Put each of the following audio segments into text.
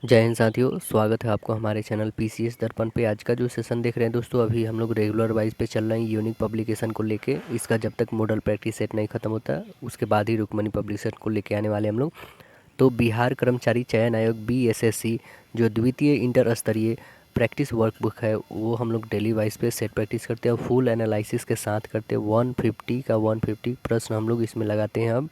जय हिंद साथियों, स्वागत है आपको हमारे चैनल पीसीएस दर्पण पे। आज का जो सेशन देख रहे हैं दोस्तों, अभी हम लोग रेगुलर वाइज पे चल रहे हैं यूनिक पब्लिकेशन को लेके। इसका जब तक मॉडल प्रैक्टिस सेट नहीं खत्म होता उसके बाद ही रुक्मणी पब्लिकेशन को लेके आने वाले हम लोग। तो बिहार कर्मचारी चयन आयोग बीएसएससी जो द्वितीय इंटर स्तरीय प्रैक्टिस वर्कबुक है वो हम लोग डेली वाइज पे सेट प्रैक्टिस करते हैं, फुल एनालिसिस के साथ करते हैं। 150 का 150 प्रश्न हम लोग इसमें लगाते हैं। अब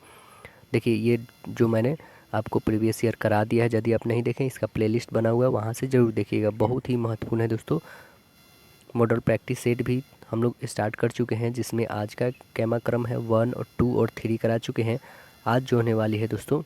देखिए, ये जो मैंने आपको प्रीवियस ईयर करा दिया है, यदि आप नहीं देखें इसका प्लेलिस्ट बना हुआ है, वहाँ से ज़रूर देखिएगा। बहुत ही महत्वपूर्ण है दोस्तों। मॉडल प्रैक्टिस सेट भी हम लोग स्टार्ट कर चुके हैं, जिसमें आज का कैमा क्रम है 1 और 2 और 3 करा चुके हैं। आज जो होने वाली है दोस्तों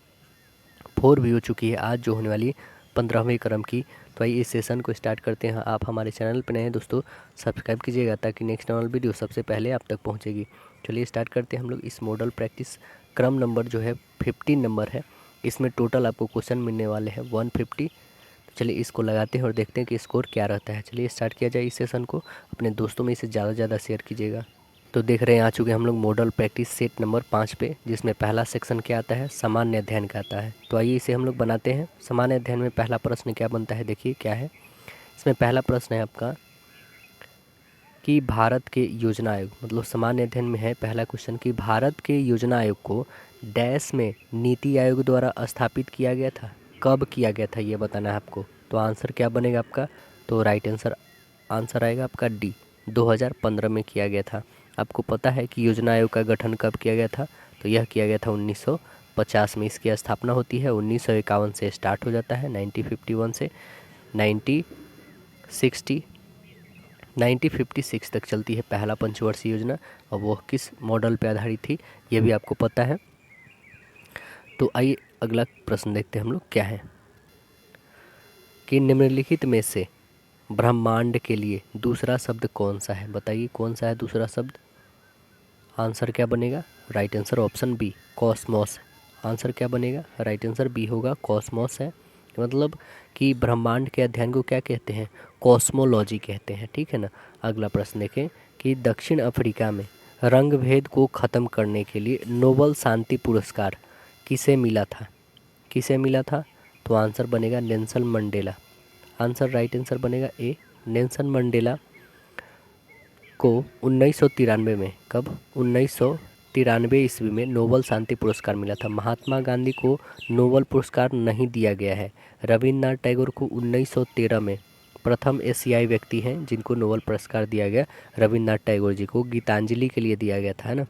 4 भी हो चुकी है। आज जो होने वाली है 15वें क्रम की। तो आइए इस सेशन को स्टार्ट करते हैं। आप हमारे चैनल पर नए हैं दोस्तों, सब्सक्राइब कीजिएगा ताकि नेक्स्ट नॉल वीडियो सबसे पहले आप तक पहुंचेगी। चलिए स्टार्ट करते हैं हम लोग। इस मॉडल प्रैक्टिस क्रम नंबर जो है 15 नंबर है। इसमें टोटल आपको क्वेश्चन मिलने वाले हैं 150। तो चलिए इसको लगाते हैं और देखते हैं कि स्कोर क्या रहता है। चलिए स्टार्ट किया जाए इस सेशन को। अपने दोस्तों में इसे ज़्यादा से ज़्यादा शेयर कीजिएगा। तो देख रहे हैं आ चुके हम लोग मॉडल प्रैक्टिस सेट नंबर 5 पे, जिसमें पहला सेक्शन क्या आता है, सामान्य अध्ययन का आता है। तो आइए इसे हम लोग बनाते हैं। सामान्य अध्ययन में पहला प्रश्न क्या बनता है, देखिए क्या है। इसमें पहला प्रश्न है आपका कि भारत के योजना आयोग, मतलब सामान्य अध्ययन में है पहला क्वेश्चन कि भारत के योजना आयोग को डैश में नीति आयोग द्वारा स्थापित किया गया था। कब किया गया था ये बताना है आपको। तो आंसर क्या बनेगा आपका, तो राइट आंसर आएगा आपका डी, 2015 में किया गया था। आपको पता है कि योजना आयोग का गठन कब किया गया था, तो यह किया गया था 1950 में। इसकी स्थापना होती है 1951 से स्टार्ट हो जाता है, 1951 से 1956 तक चलती है पहला पंचवर्षीय योजना। और वो किस मॉडल पे आधारित थी ये भी आपको पता है। तो आइए अगला प्रश्न देखते हैं हम लोग क्या है कि निम्नलिखित में से ब्रह्मांड के लिए दूसरा शब्द कौन सा है। बताइए कौन सा है दूसरा शब्द। आंसर क्या बनेगा, right answer option B, cosmos. Answer क्या बनेगा, राइट आंसर बी होगा, कॉस्मोस है। मतलब कि ब्रह्मांड के अध्ययन को क्या कहते हैं, कॉस्मोलॉजी कहते हैं, ठीक है ना। अगला प्रश्न देखें कि दक्षिण अफ्रीका में रंग भेद को ख़त्म करने के लिए नोबल शांति पुरस्कार किसे मिला था। किसे मिला था, तो आंसर बनेगा Nelson Mandela. Answer right answer बनेगा ए, नेल्सन मंडेला को 1993 में, कब, 1993 ईस्वी में नोबल शांति पुरस्कार मिला था। महात्मा गांधी को नोबल पुरस्कार नहीं दिया गया है। रविन्द्रनाथ टैगोर को 1913 में प्रथम एशियाई व्यक्ति हैं जिनको नोबल पुरस्कार दिया गया। रविन्द्रनाथ टैगोर जी को गीतांजलि के लिए दिया गया था, है ना,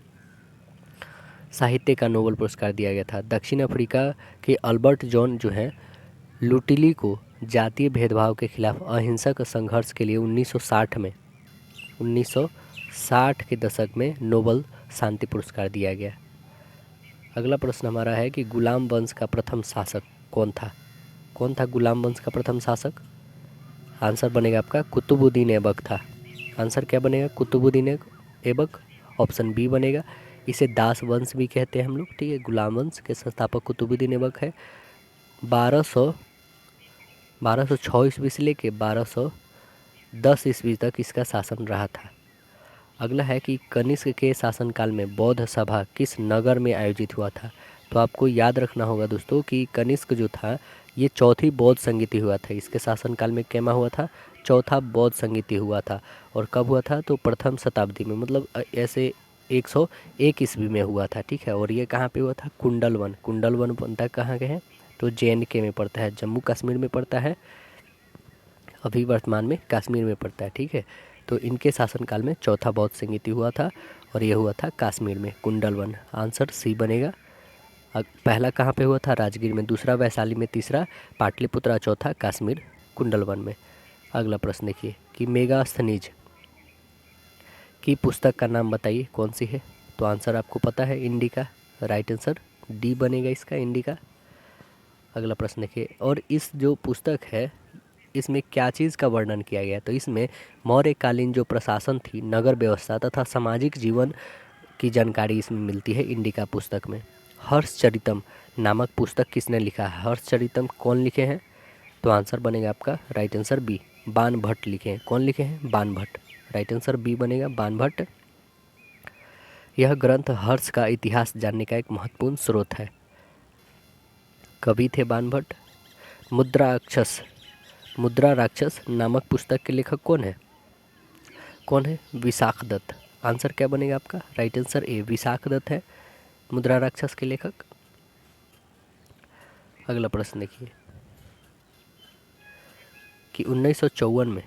साहित्य का नोबल पुरस्कार दिया गया था। दक्षिण अफ्रीका के अल्बर्ट जॉन जो हैं लुटिली को जातीय भेदभाव के खिलाफ अहिंसक संघर्ष के लिए 1960 के दशक में नोबल शांति पुरस्कार दिया गया। अगला प्रश्न हमारा है कि गुलाम वंश का प्रथम शासक कौन था। कौन था गुलाम वंश का प्रथम शासक। आंसर बनेगा आपका कुतुबुद्दीन ऐबक था। आंसर क्या बनेगा, कुतुबुद्दीन ऐबक, ऑप्शन बी बनेगा। इसे दास वंश भी कहते हैं हम लोग, ठीक है। गुलाम वंश के संस्थापक कुतुबुद्दीन ऐबक है। 1206 ईस्वी से लेके 1210 ईस्वी तक इसका शासन रहा था। अगला है कि कनिष्क के शासनकाल में बौद्ध सभा किस नगर में आयोजित हुआ था। तो आपको याद रखना होगा दोस्तों कि कनिष्क जो था ये चौथी बौद्ध संगीति हुआ था। इसके शासनकाल में कैमा हुआ था, चौथा बौद्ध संगीति हुआ था। और कब हुआ था, तो प्रथम शताब्दी में, मतलब ऐसे 101 ईस्वी में हुआ था, ठीक है। और ये कहाँ पे हुआ था, कुंडलवन। कुंडलवन बनता कहाँ के है, तो JNK में पड़ता है, जम्मू कश्मीर में पड़ता है, अभी वर्तमान में कश्मीर में पड़ता है, ठीक है। तो इनके शासनकाल में चौथा बौद्ध संगीति हुआ था और ये हुआ था कश्मीर में, कुंडलवन। आंसर सी बनेगा। पहला कहाँ पे हुआ था, राजगीर में, दूसरा वैशाली में, तीसरा पाटलिपुत्रा, चौथा कश्मीर कुंडलवन में। अगला प्रश्न देखिए कि मेगास्थनीज की पुस्तक का नाम बताइए कौन सी है। तो आंसर आपको पता है, इंडिका। राइट आंसर डी बनेगा इसका, इंडिका। अगला प्रश्न देखिए, और इस जो पुस्तक है इसमें क्या चीज़ का वर्णन किया गया है। तो इसमें मौर्यकालीन जो प्रशासन थी, नगर व्यवस्था तथा सामाजिक जीवन की जानकारी इसमें मिलती है, इंडिका पुस्तक में। हर्षचरितम नामक पुस्तक किसने लिखा है, हर्षचरितम कौन लिखे हैं। तो आंसर बनेगा आपका राइट आंसर बी, बाणभट्ट लिखे हैं। कौन लिखे हैं, बाणभट्ट। राइट आंसर बी बनेगा, बाणभट्ट। यह ग्रंथ हर्ष का इतिहास जानने का एक महत्वपूर्ण स्रोत है। कवि थे बाणभट्ट। मुद्रा राक्षस नामक पुस्तक के लेखक कौन है? कौन है? विशाख दत्त। आंसर क्या बनेगा आपका? Right answer A, Vishakhadatta है मुद्रा राक्षस के लेखक। अगला प्रश्न देखिए कि 1954 में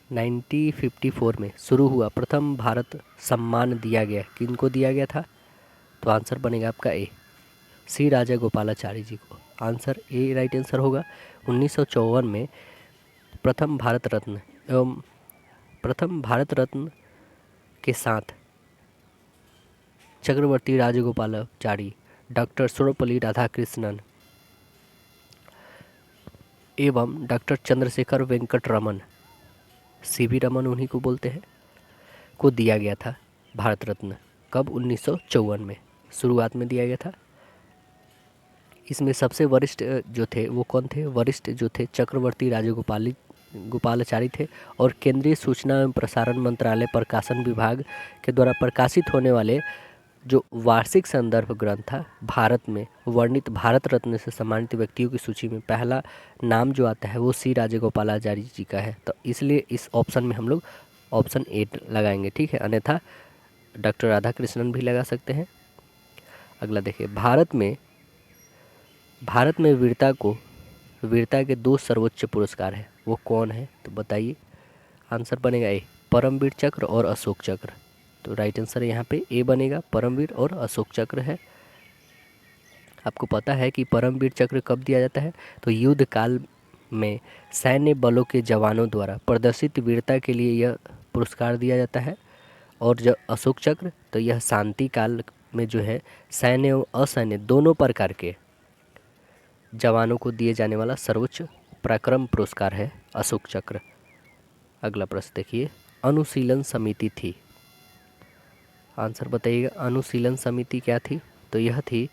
1954 में शुरू हुआ प्रथम भारत सम्मान दिया गया, किनको दिया गया था? तो आंसर बनेगा आपका ए, सी राजा गोपालाचारी जी को। आंसर ए राइट आंसर होगा। 1954 में प्रथम भारत रत्न के साथ चक्रवर्ती राजगोपालाचारी, डॉक्टर सर्वपल्ली राधाकृष्णन एवं डॉक्टर चंद्रशेखर वेंकट रमन, सीवी रमन उन्हीं को बोलते हैं, को दिया गया था भारत रत्न। कब? 1954 में शुरुआत में दिया गया था। इसमें सबसे वरिष्ठ जो थे वो कौन थे? वरिष्ठ जो थे चक्रवर्ती गोपालाचारी थे और केंद्रीय सूचना एवं प्रसारण मंत्रालय प्रकाशन विभाग के द्वारा प्रकाशित होने वाले जो वार्षिक संदर्भ ग्रंथ था भारत में वर्णित भारत रत्न से सम्मानित व्यक्तियों की सूची में पहला नाम जो आता है वो सी राजगोपालाचारी जी का है। तो इसलिए इस ऑप्शन में हम लोग ऑप्शन 8 लगाएंगे, ठीक है। अन्यथा डॉक्टर राधाकृष्णन भी लगा सकते हैं। अगला देखिए, भारत में वीरता के 2 सर्वोच्च पुरस्कार हैं, वो कौन है? तो बताइए। आंसर बनेगा ए, परमवीर चक्र और अशोक चक्र। तो राइट आंसर यहाँ पे ए बनेगा, परमवीर और अशोक चक्र है। आपको पता है कि परमवीर चक्र कब दिया जाता है? तो युद्ध काल में सैन्य बलों के जवानों द्वारा प्रदर्शित वीरता के लिए यह पुरस्कार दिया जाता है। और जो अशोक चक्र, तो यह शांति काल में जो है सैन्य एवं असैन्य दोनों प्रकार के जवानों को दिए जाने वाला सर्वोच्च पराक्रम पुरस्कार है अशोक चक्र। अगला प्रश्न देखिए, अनुशीलन समिति थी। आंसर बताइएगा, अनुशीलन समिति क्या थी? तो यह थी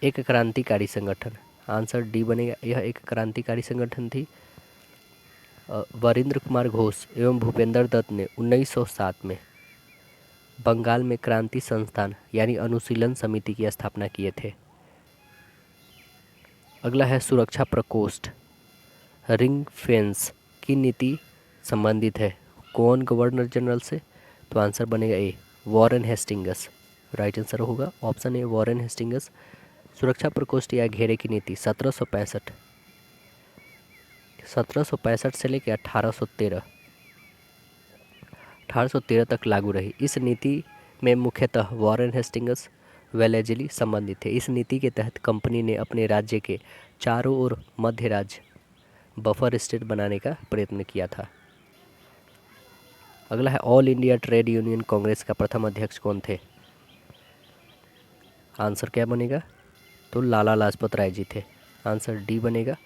एक क्रांतिकारी संगठन। आंसर डी बनेगा, यह एक क्रांतिकारी संगठन थी। वरिंद्र कुमार घोष एवं भूपेंद्र दत्त ने 1907 में बंगाल में क्रांति संस्थान यानी अनुशीलन समिति की स्थापना किए थे। अगला है सुरक्षा प्रकोष्ठ, रिंग फेंस की नीति संबंधित है कौन गवर्नर जनरल से? तो आंसर बनेगा ए, वॉरेन हेस्टिंगस। राइट आंसर होगा ऑप्शन ए, वॉरेन हेस्टिंगस। सुरक्षा प्रकोष्ठ या घेरे की नीति 1765 से लेकर 1813 तक लागू रही। इस नीति में मुख्यतः वॉरेन हेस्टिंगस वेलेजली संबंधित थे। इस नीति के तहत कंपनी ने अपने राज्य के चारों ओर मध्य राज्य बफर स्टेट बनाने का प्रयत्न किया था। अगला है all India trade union Congress का प्रथम अध्यक्ष कौन थे? आंसर क्या बनेगा? तो लाला लाजपत राय जी थे। आंसर डी बनेगा,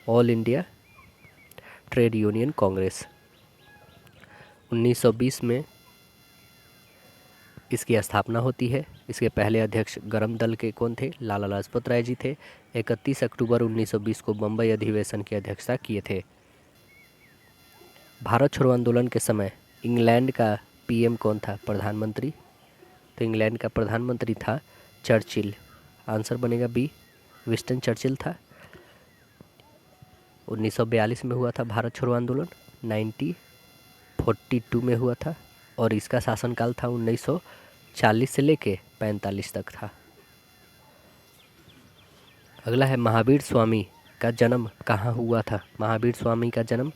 all India trade union Congress. 1920 में इसकी स्थापना होती है। इसके पहले अध्यक्ष गरम दल के कौन थे? लाला लाजपत राय जी थे। 31 अक्टूबर 1920 को बम्बई अधिवेशन की अध्यक्षता किए थे। भारत छोड़ो आंदोलन के समय इंग्लैंड का पीएम कौन था? प्रधानमंत्री। तो इंग्लैंड का प्रधानमंत्री था चर्चिल। आंसर बनेगा बी, विंस्टन चर्चिल था। 1942 में हुआ था भारत छोड़ो आंदोलन, 1942 में हुआ था और इसका शासनकाल था 1940 से लेके 45 तक था। अगला है महावीर स्वामी का जन्म कहाँ हुआ था? महावीर स्वामी का जन्म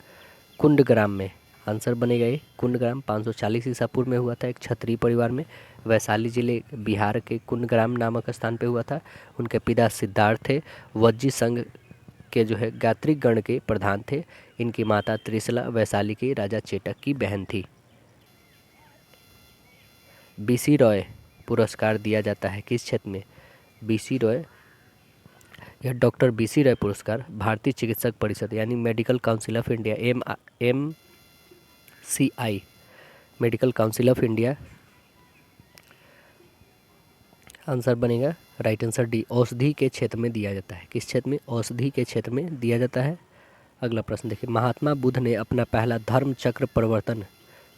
कुंडग्राम में। आंसर बनेगा ये, कुंडग्राम 540 ईसा पूर्व में हुआ था एक क्षत्रिय परिवार में। वैशाली जिले बिहार के कुंडग्राम नामक स्थान पे हुआ था। उनके पिता सिद्धार्थ थे, वज्जी संघ के जो है गात्रिक गण के प्रधान थे। इनकी माता त्रिशला वैशाली के राजा चेटक की बहन थी। बीसी रॉय पुरस्कार दिया जाता है किस क्षेत्र में? बीसी रॉय, यह डॉक्टर बीसी रॉय पुरस्कार भारतीय चिकित्सक परिषद यानी medical council of India MCI medical council of India. Answer बनेगा राइट आंसर डी, औषधि के क्षेत्र में दिया जाता है। किस क्षेत्र में? औषधि के क्षेत्र में दिया जाता है। अगला प्रश्न देखिए, महात्मा बुद्ध ने अपना पहला धर्म चक्र प्रवर्तन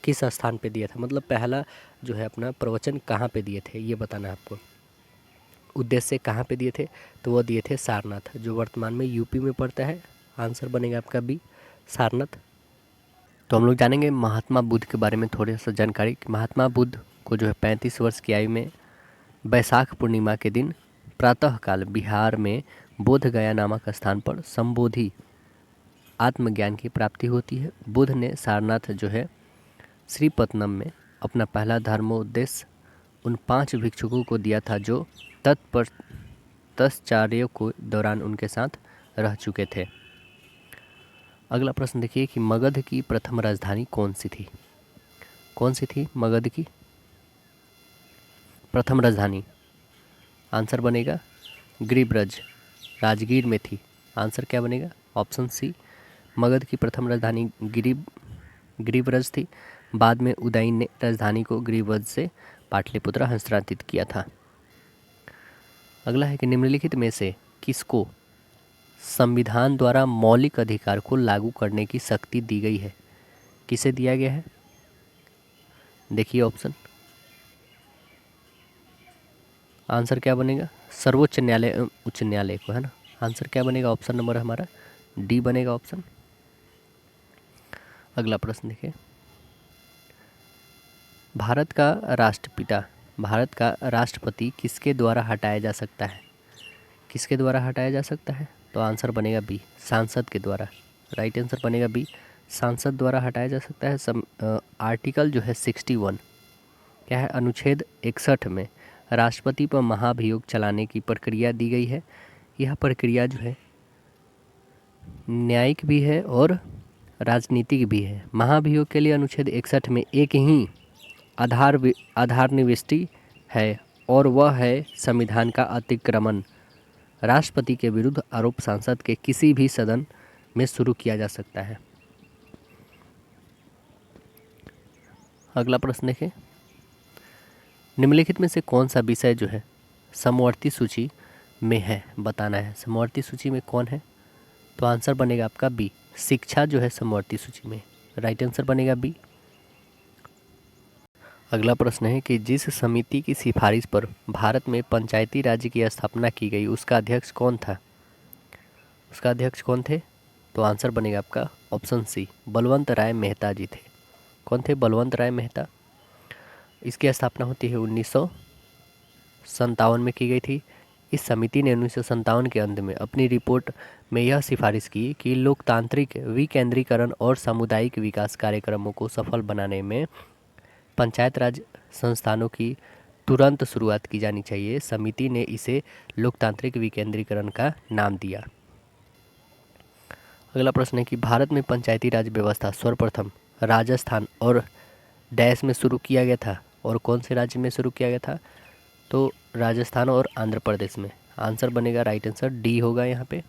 किस स्थान पे दिया था? मतलब पहला जो है अपना प्रवचन कहाँ पे दिए थे ये बताना है आपको। उद्देश्य कहाँ पे दिए थे? तो वो दिए थे सारनाथ, जो वर्तमान में यूपी में पड़ता है। आंसर बनेगा आपका बी, सारनाथ। तो हम लोग जानेंगे महात्मा बुद्ध के बारे में थोड़ा सा जानकारी। महात्मा बुद्ध को जो है 35 वर्ष की आयु में बैसाख पूर्णिमा के दिन प्रातःकाल बिहार में बोध गया नामक स्थान पर संबोधि आत्मज्ञान की प्राप्ति होती है। बुद्ध ने सारनाथ जो है श्रीपत्तनम में अपना पहला धर्मोपदेश उन 5 भिक्षुकों को दिया था जो तत्पश्चार्यों के दौरान उनके साथ रह चुके थे। अगला प्रश्न देखिए कि मगध की प्रथम राजधानी कौन सी थी? कौन सी थी मगध की प्रथम राजधानी? आंसर बनेगा गिरिब्रज, राजगीर में थी। आंसर क्या बनेगा? ऑप्शन सी, मगध की प्रथम राजधानी गिरिब्रज थी। बाद में उदयन ने राजधानी को गिरिब्रज से पाटलिपुत्र हस्तांतरित किया था। अगला है कि निम्नलिखित में से किसको संविधान द्वारा मौलिक अधिकार को लागू करने की शक्ति दी गई है? किसे दिया गया है? देखिए ऑप्शन। आंसर क्या बनेगा? सर्वोच्च न्यायालय एवं उच्च न्यायालय को, है ना। आंसर क्या बनेगा? ऑप्शन नंबर हमारा डी बनेगा ऑप्शन। अगला प्रश्न देखिए, भारत का राष्ट्रपिता, भारत का राष्ट्रपति किसके द्वारा हटाया जा सकता है? किसके द्वारा हटाया जा सकता है? तो आंसर बनेगा बी, सांसद के द्वारा। राइट आंसर बनेगा बी, सांसद द्वारा हटाया जा सकता है। आर्टिकल जो है 61 क्या है? अनुच्छेद 61 में राष्ट्रपति पर महाभियोग चलाने की प्रक्रिया दी गई है। यह प्रक्रिया जो है न्यायिक भी है और राजनीतिक भी है। महाभियोग के लिए अनुच्छेद 61 में एक ही आधार निविष्टि है और वह है संविधान का अतिक्रमण। राष्ट्रपति के विरुद्ध आरोप संसद के किसी भी सदन में शुरू किया जा सकता है। अगला प्रश्न देखें, निम्नलिखित में से कौन सा विषय जो है समवर्ती सूची में है? बताना है समवर्ती सूची में कौन है। तो आंसर बनेगा आपका बी, शिक्षा जो है समवर्ती सूची में। राइट आंसर बनेगा बी। अगला प्रश्न है कि जिस समिति की सिफारिश पर भारत में पंचायती राज की स्थापना की गई उसका अध्यक्ष कौन था? उसका अध्यक्ष कौन थे? तो आंसर बनेगा आपका ऑप्शन सी, बलवंत राय मेहता जी थे। कौन थे? बलवंत राय मेहता। इसकी स्थापना होती है 1957 में की गई थी। इस समिति ने 1957 के अंत में अपनी रिपोर्ट में यह सिफारिश की कि लोकतांत्रिक विकेंद्रीकरण और सामुदायिक विकास कार्यक्रमों को सफल बनाने में पंचायत राज संस्थानों की तुरंत शुरुआत की जानी चाहिए। समिति ने इसे लोकतांत्रिक विकेंद्रीकरण का नाम दिया। अगला प्रश्न है कि भारत में पंचायती राज व्यवस्था सर्वप्रथम राजस्थान और डैश में शुरू किया गया था, और कौन से राज्य में शुरू किया गया था? तो राजस्थान और आंध्र प्रदेश में। आंसर बनेगा राइट आंसर डी होगा यहाँ पे।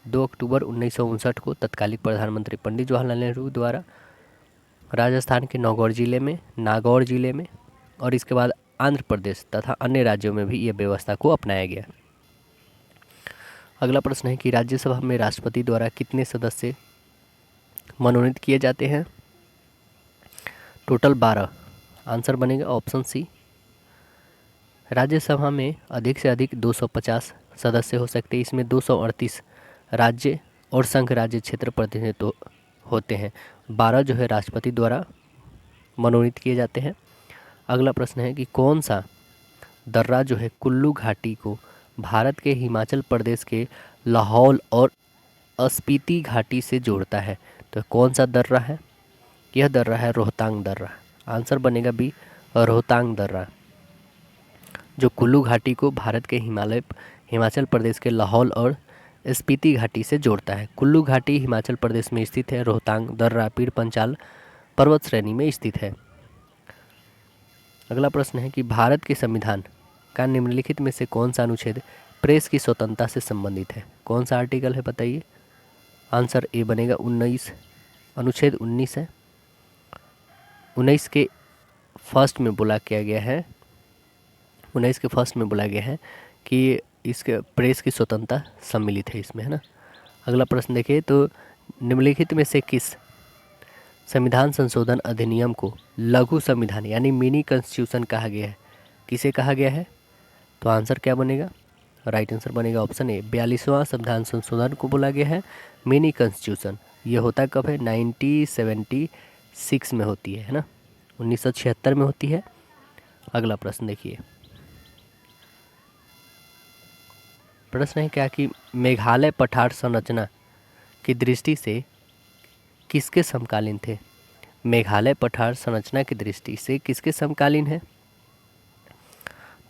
2 अक्टूबर 1959 को तत्कालीन प्रधानमंत्री पंडित जवाहरलाल नेहरू द्वारा राजस्थान के नागौर जिले में और इसके बाद आंध्र प्रदेश तथा अन्य राज्यों में भी यह व्यवस्था को अपनाया गया। अगला प्रश्न है कि राज्यसभा में राष्ट्रपति द्वारा कितने सदस्य मनोनीत किए जाते हैं? टोटल 12। आंसर बनेगा ऑप्शन सी। राज्यसभा में अधिक से अधिक 250 सदस्य हो सकते हैं। इसमें 238 राज्य और संघ राज्य क्षेत्र प्रतिनिधित्व होते हैं। 12 जो है राष्ट्रपति द्वारा मनोनीत किए जाते हैं। अगला प्रश्न है कि कौन सा दर्रा जो है कुल्लू घाटी को भारत के हिमाचल प्रदेश के लाहौल और स्पीति घाटी से जोड़ता है? तो कौन सा दर्रा है? यह दर्रा है रोहतांग दर्रा। आंसर बनेगा बी, रोहतांग दर्रा, जो कुल्लू घाटी को भारत के हिमाचल प्रदेश के लाहौल और स्पीति घाटी से जोड़ता है। कुल्लू घाटी हिमाचल प्रदेश में स्थित है। रोहतांग दर्रा पीर पंचाल पर्वत श्रेणी में स्थित है। अगला प्रश्न है कि भारत के संविधान का निम्नलिखित में से कौन सा अनुच्छेद प्रेस की स्वतंत्रता से संबंधित है? कौन सा आर्टिकल है बताइए। आंसर ए बनेगा 19, अनुच्छेद 19 है। 19 के फर्स्ट में बोला गया है कि इसके प्रेस की स्वतंत्रता सम्मिलित है इसमें, है ना। अगला प्रश्न देखिए, तो निम्नलिखित में से किस संविधान संशोधन अधिनियम को लघु संविधान यानी मिनी कॉन्स्टिट्यूशन कहा गया है? किसे कहा गया है? तो आंसर क्या बनेगा? राइट आंसर बनेगा ऑप्शन ए, 42वां संविधान संशोधन को बोला गया है मिनी कॉन्स्टिट्यूशन। ये होता कब है? 1976 में होती है ना, 1976 में होती है। अगला प्रश्न देखिए, प्रश्न है क्या कि मेघालय पठार संरचना की दृष्टि से किसके समकालीन थे? मेघालय पठार संरचना की दृष्टि से किसके समकालीन है?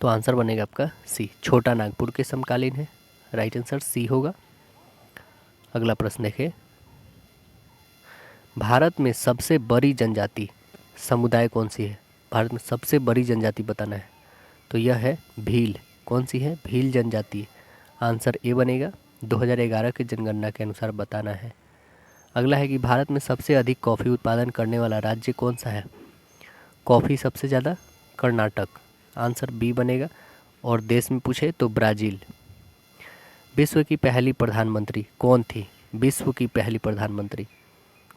तो आंसर बनेगा आपका सी, छोटा नागपुर के समकालीन है। राइट आंसर सी होगा। अगला प्रश्न देखिए, भारत में सबसे बड़ी जनजाति समुदाय कौन सी है? भारत में सबसे बड़ी जनजाति बताना है, तो यह है भील। कौन सी है? भील जनजाति। आंसर ए बनेगा, 2011 की जनगणना के अनुसार बताना है। अगला है कि भारत में सबसे अधिक कॉफ़ी उत्पादन करने वाला राज्य कौन सा है? कॉफ़ी सबसे ज़्यादा कर्नाटक। आंसर बी बनेगा। और देश में पूछे तो ब्राज़ील। विश्व की पहली प्रधानमंत्री कौन थी? विश्व की पहली प्रधानमंत्री,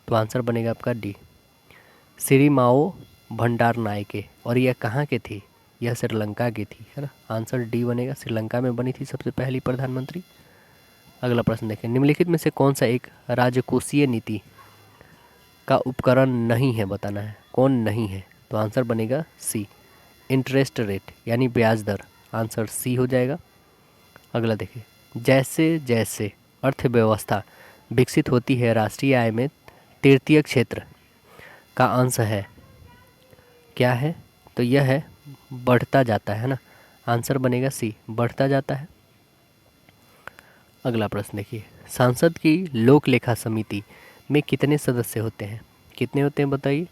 तो आंसर बनेगा आपका डी, सिरिमाओ भंडारनायके। और यह कहाँ के थी? यह श्रीलंका की थी, है ना। आंसर डी बनेगा, श्रीलंका में बनी थी सबसे पहली प्रधानमंत्री। अगला प्रश्न देखें, निम्नलिखित में से कौन सा एक राजकोषीय नीति का उपकरण नहीं है बताना है। कौन नहीं है? तो आंसर बनेगा सी, इंटरेस्ट रेट यानी ब्याज दर। आंसर सी हो जाएगा। अगला देखिए, जैसे जैसे अर्थव्यवस्था विकसित होती है राष्ट्रीय आय में तृतीय क्षेत्र का अंश है, क्या है? तो यह है बढ़ता जाता है ना। आंसर बनेगा सी, बढ़ता जाता है। अगला प्रश्न देखिए, संसद की लोक लेखा समिति में कितने सदस्य होते हैं? कितने होते हैं बताइए।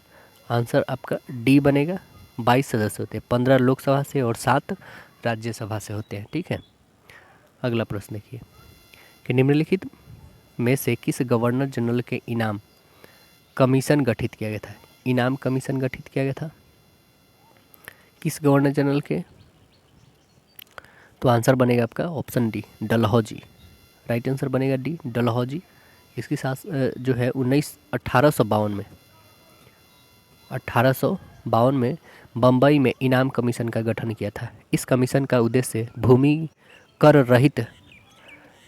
आंसर आपका डी बनेगा, 22 सदस्य होते हैं। 15 लोकसभा से और 7 राज्यसभा से होते हैं, ठीक है। अगला प्रश्न देखिए कि निम्नलिखित में से किस गवर्नर जनरल के इनाम कमीशन गठित किया गया था? इनाम कमीशन गठित किया गया था किस गवर्नर जनरल के? तो आंसर बनेगा आपका option D, Dalhousie. Right answer बनेगा डी, डलहौजी। इसकी साथ जो है 1852 में बम्बई में इनाम कमीशन का गठन किया था। इस कमीशन का उद्देश्य भूमि कर रहित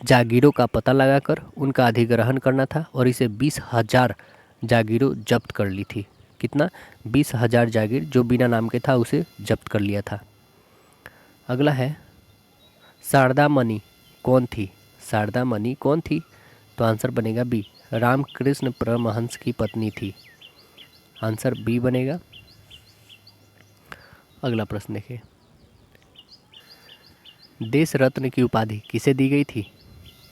जागीरों का पता लगाकर उनका अधिग्रहण करना था और इसे 20,000 जागीरों जब्त कर ली थी। कितना? 20,000 जागीर जो बिना नाम के था उसे जब्त कर लिया था। अगला है, शारदा मणि कौन थी? शारदा मणि कौन थी? तो आंसर बनेगा बी, रामकृष्ण परमहंस की पत्नी थी। आंसर बी बनेगा। अगला प्रश्न देखिए, देश रत्न की उपाधि किसे दी गई थी?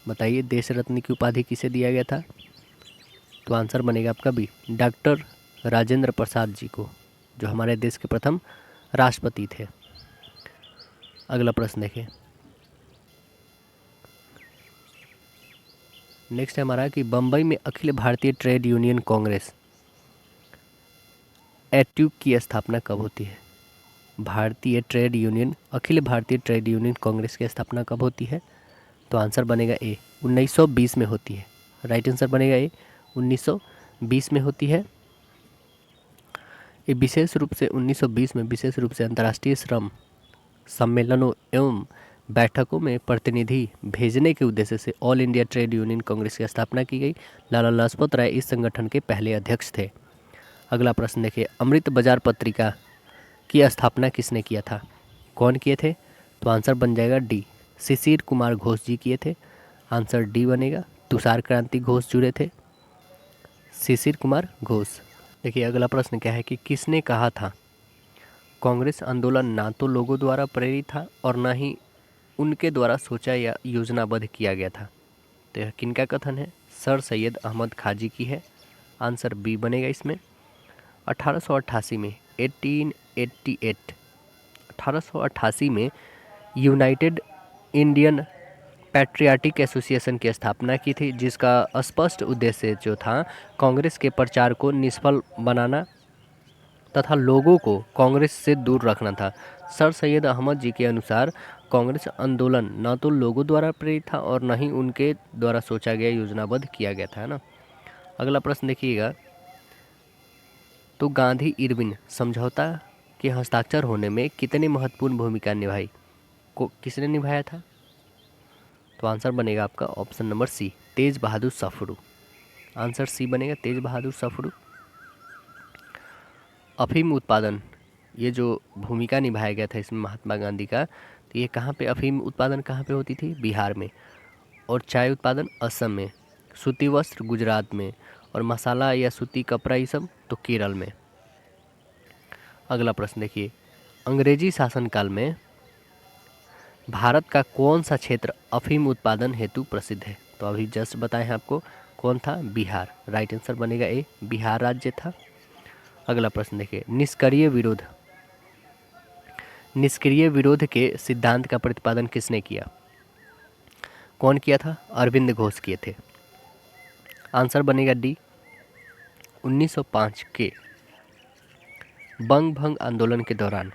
बताइए, देश रत्न की उपाधि किसे दिया गया था? तो आंसर बनेगा आपका बी, डॉक्टर राजेंद्र प्रसाद जी को, जो हमारे देश के प्रथम राष्ट्रपति थे। अगला प्रश्न देखिए, नेक्स्ट है हमारा कि बम्बई में अखिल भारतीय ट्रेड यूनियन कांग्रेस एट्यूक की स्थापना कब होती है? अखिल भारतीय ट्रेड यूनियन कांग्रेस की स्थापना कब होती है? तो आंसर बनेगा ए, 1920 में होती है। राइट आंसर बनेगा ए, 1920 में होती है। ये विशेष रूप से 1920 में विशेष रूप से अंतर्राष्ट्रीय श्रम सम्मेलनों एवं बैठकों में प्रतिनिधि भेजने के उद्देश्य से all India trade union Congress की स्थापना की गई। लाला लाजपत राय इस संगठन के पहले अध्यक्ष थे। अगला प्रश्न देखिए, अमृत बाजार पत्रिका की स्थापना किसने किया था? कौन किए थे? तो आंसर बन जाएगा डी, शिशिर कुमार घोष जी किए थे। आंसर डी बनेगा, तुषार क्रांति घोष जुड़े थे, शिशिर कुमार घोष। देखिए अगला प्रश्न क्या है कि किसने कहा था कांग्रेस आंदोलन ना तो लोगों द्वारा प्रेरित था और ना ही उनके द्वारा सोचा या योजनाबद्ध किया गया था? तो यह किनका कथन है? सर सैयद अहमद खाजी की है। आंसर बी बनेगा इसमें। 1888 में 1888 में यूनाइटेड इंडियन पैट्रियाटिक एसोसिएशन की स्थापना की थी, जिसका स्पष्ट उद्देश्य जो था कांग्रेस के प्रचार को निष्फल बनाना तथा लोगों को कांग्रेस से दूर रखना था। सर सैयद अहमद जी के अनुसार कांग्रेस आंदोलन न तो लोगों द्वारा प्रेरित था और न ही उनके द्वारा सोचा गया योजनाबद्ध किया गया था, है ना। अगला प्रश्न देखिएगा, तो गांधी इरविन समझौता के हस्ताक्षर होने में कितने महत्वपूर्ण भूमिका निभाई? किसने निभाया था? तो आंसर बनेगा आपका ऑप्शन नंबर सी, तेज बहादुर सफरू। आंसर सी बनेगा, तेज बहादुर सफरू। अफीम उत्पादन, ये जो भूमिका निभाया गया था इसमें महात्मा गांधी का, तो ये कहाँ पे अफीम उत्पादन कहाँ पे होती थी? बिहार में। और चाय उत्पादन असम में, सूती वस्त्र गुजरात में, और मसाला या सूती कपड़ा ये सब तो केरल में। अगला प्रश्न देखिए, अंग्रेजी शासनकाल में भारत का कौन सा क्षेत्र अफीम उत्पादन हेतु प्रसिद्ध है? तो अभी जस्ट बताए हैं आपको, कौन था? बिहार। राइट आंसर बनेगा ए, बिहार राज्य था। अगला प्रश्न देखिए, निष्क्रिय विरोध, निष्क्रिय विरोध के सिद्धांत का प्रतिपादन किसने किया? कौन किया था? अरविंद घोष किए थे। आंसर बनेगा डी, 1905 के बंग भंग आंदोलन के दौरान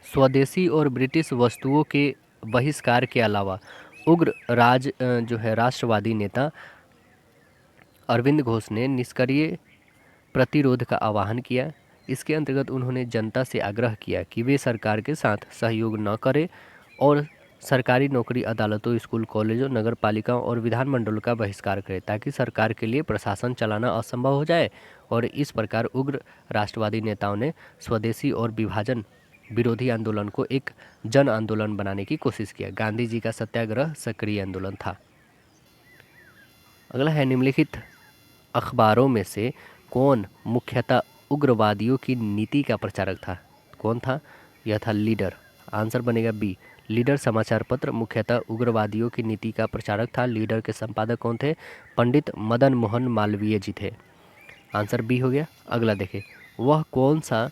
स्वदेशी और ब्रिटिश वस्तुओं के बहिष्कार के अलावा उग्र राष्ट्रवादी नेता अरविंद घोष ने निष्क्रिय प्रतिरोध का आह्वान किया। इसके अंतर्गत उन्होंने जनता से आग्रह किया कि वे सरकार के साथ सहयोग न करें और सरकारी नौकरी, अदालतों, स्कूल, कॉलेजों, नगर पालिकाओं और विधानमंडलों का बहिष्कार करें ताकि सरकार के लिए प्रशासन चलाना असंभव हो जाए। और इस प्रकार उग्र राष्ट्रवादी नेताओं ने स्वदेशी और विभाजन विरोधी आंदोलन को एक जन आंदोलन बनाने की कोशिश किया। गांधी जी का सत्याग्रह सक्रिय आंदोलन था। अगला है, निम्नलिखित अखबारों में से कौन मुख्यतः उग्रवादियों की नीति का प्रचारक था? कौन था? यह था लीडर। आंसर बनेगा बी, लीडर समाचार पत्र मुख्यतः उग्रवादियों की नीति का प्रचारक था। लीडर के संपादक कौन थे? पंडित मदन मोहन मालवीय जी थे। आंसर बी हो गया। अगला देखें, वह कौन सा